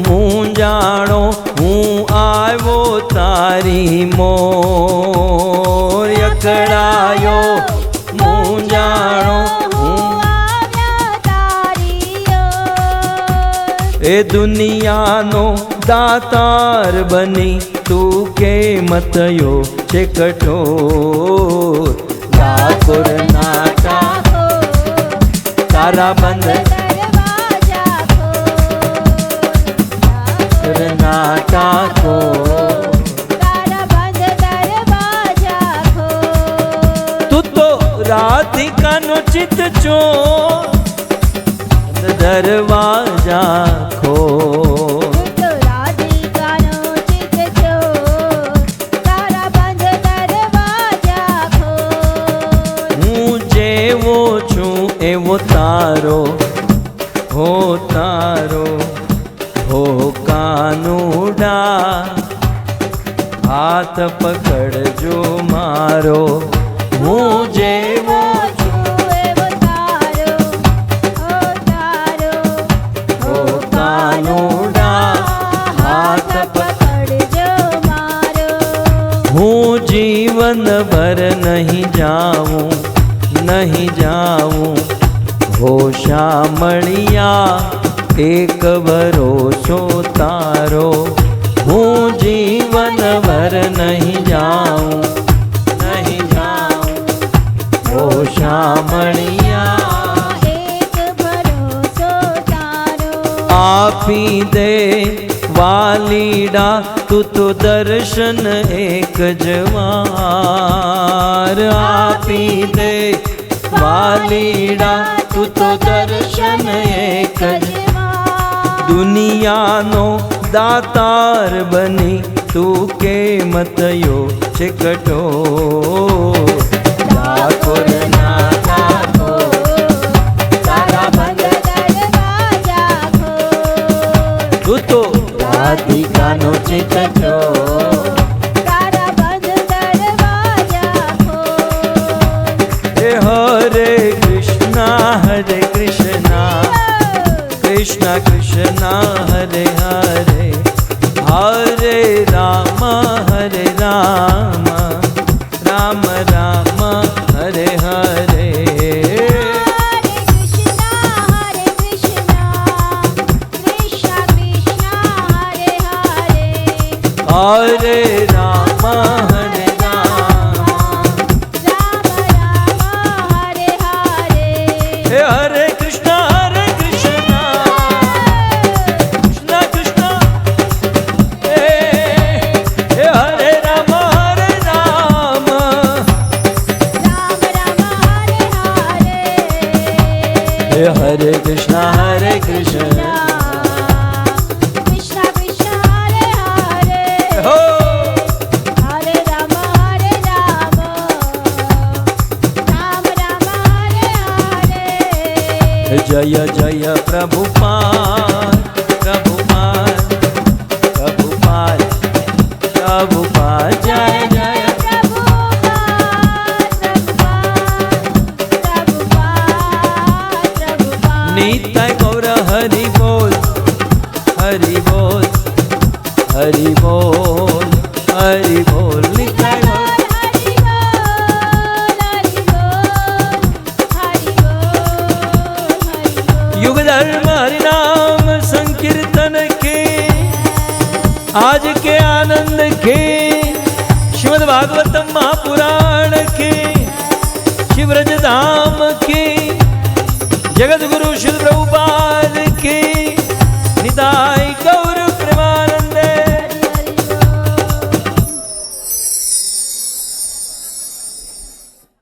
મૂંઝાણો હું આવ્યો તારી મોર. અકળાયો મૂંઝાણો એ દુનિયાનો દાતાર બની તું કેમ થયો છે કઠોર. ઠાકોર નાટા તારા બંધ નાટા ખોલ. તું તો રાધિકાનો ચિત ચોર, દરવાજા ખોલ. હું જેવો છું એવો તારો, હો તારો. હો કાનુડા હાથ પકડજો મારો. હું જેવો હો કાનુડા હાથ હું જીવન ભર નહીં જાઉં, નહીં જાઉં. હો શામળિયા એક ભરોસો તારો. હું જીવન ભર નહીં જાઉં, નહીં જાઉં. હો શામળિયા આપી દે વાલીડા તું તો દર્શન એક જ વાર. આપી દે વાલીડા તું તો દર્શન એક જ. દુનિયાનો દાતાર બની તું કેમ થયો છે કઠોર. ઠાકોર ના ઠાકોર તારા તું તો રાધિકાનો ચિત ચોર. હે હરે કૃષ્ણ કૃષ્ણ કૃષ્ણ હરે હરે, હરે રામ રામ રામ હરે હરે. હરે રામ હરે રામ, હે હરે કૃષ્ણ કૃષ્ણ કૃષ્ણ. હે હરે રામ હે હરે કૃષ્ણ કૃષ્ણ હો. જય જય પ્રભુપાદ પ્રભુપાદ પ્રભુપાદ પ્રભુપાદ. જય જય નિતાય ગૌર હરિ બોલ, હરિ બોલ, હરિ બોલ, હરિ બોલ. નિતાય ગૌર आज के आनंद के श्रीमद् भागवतम महापुराण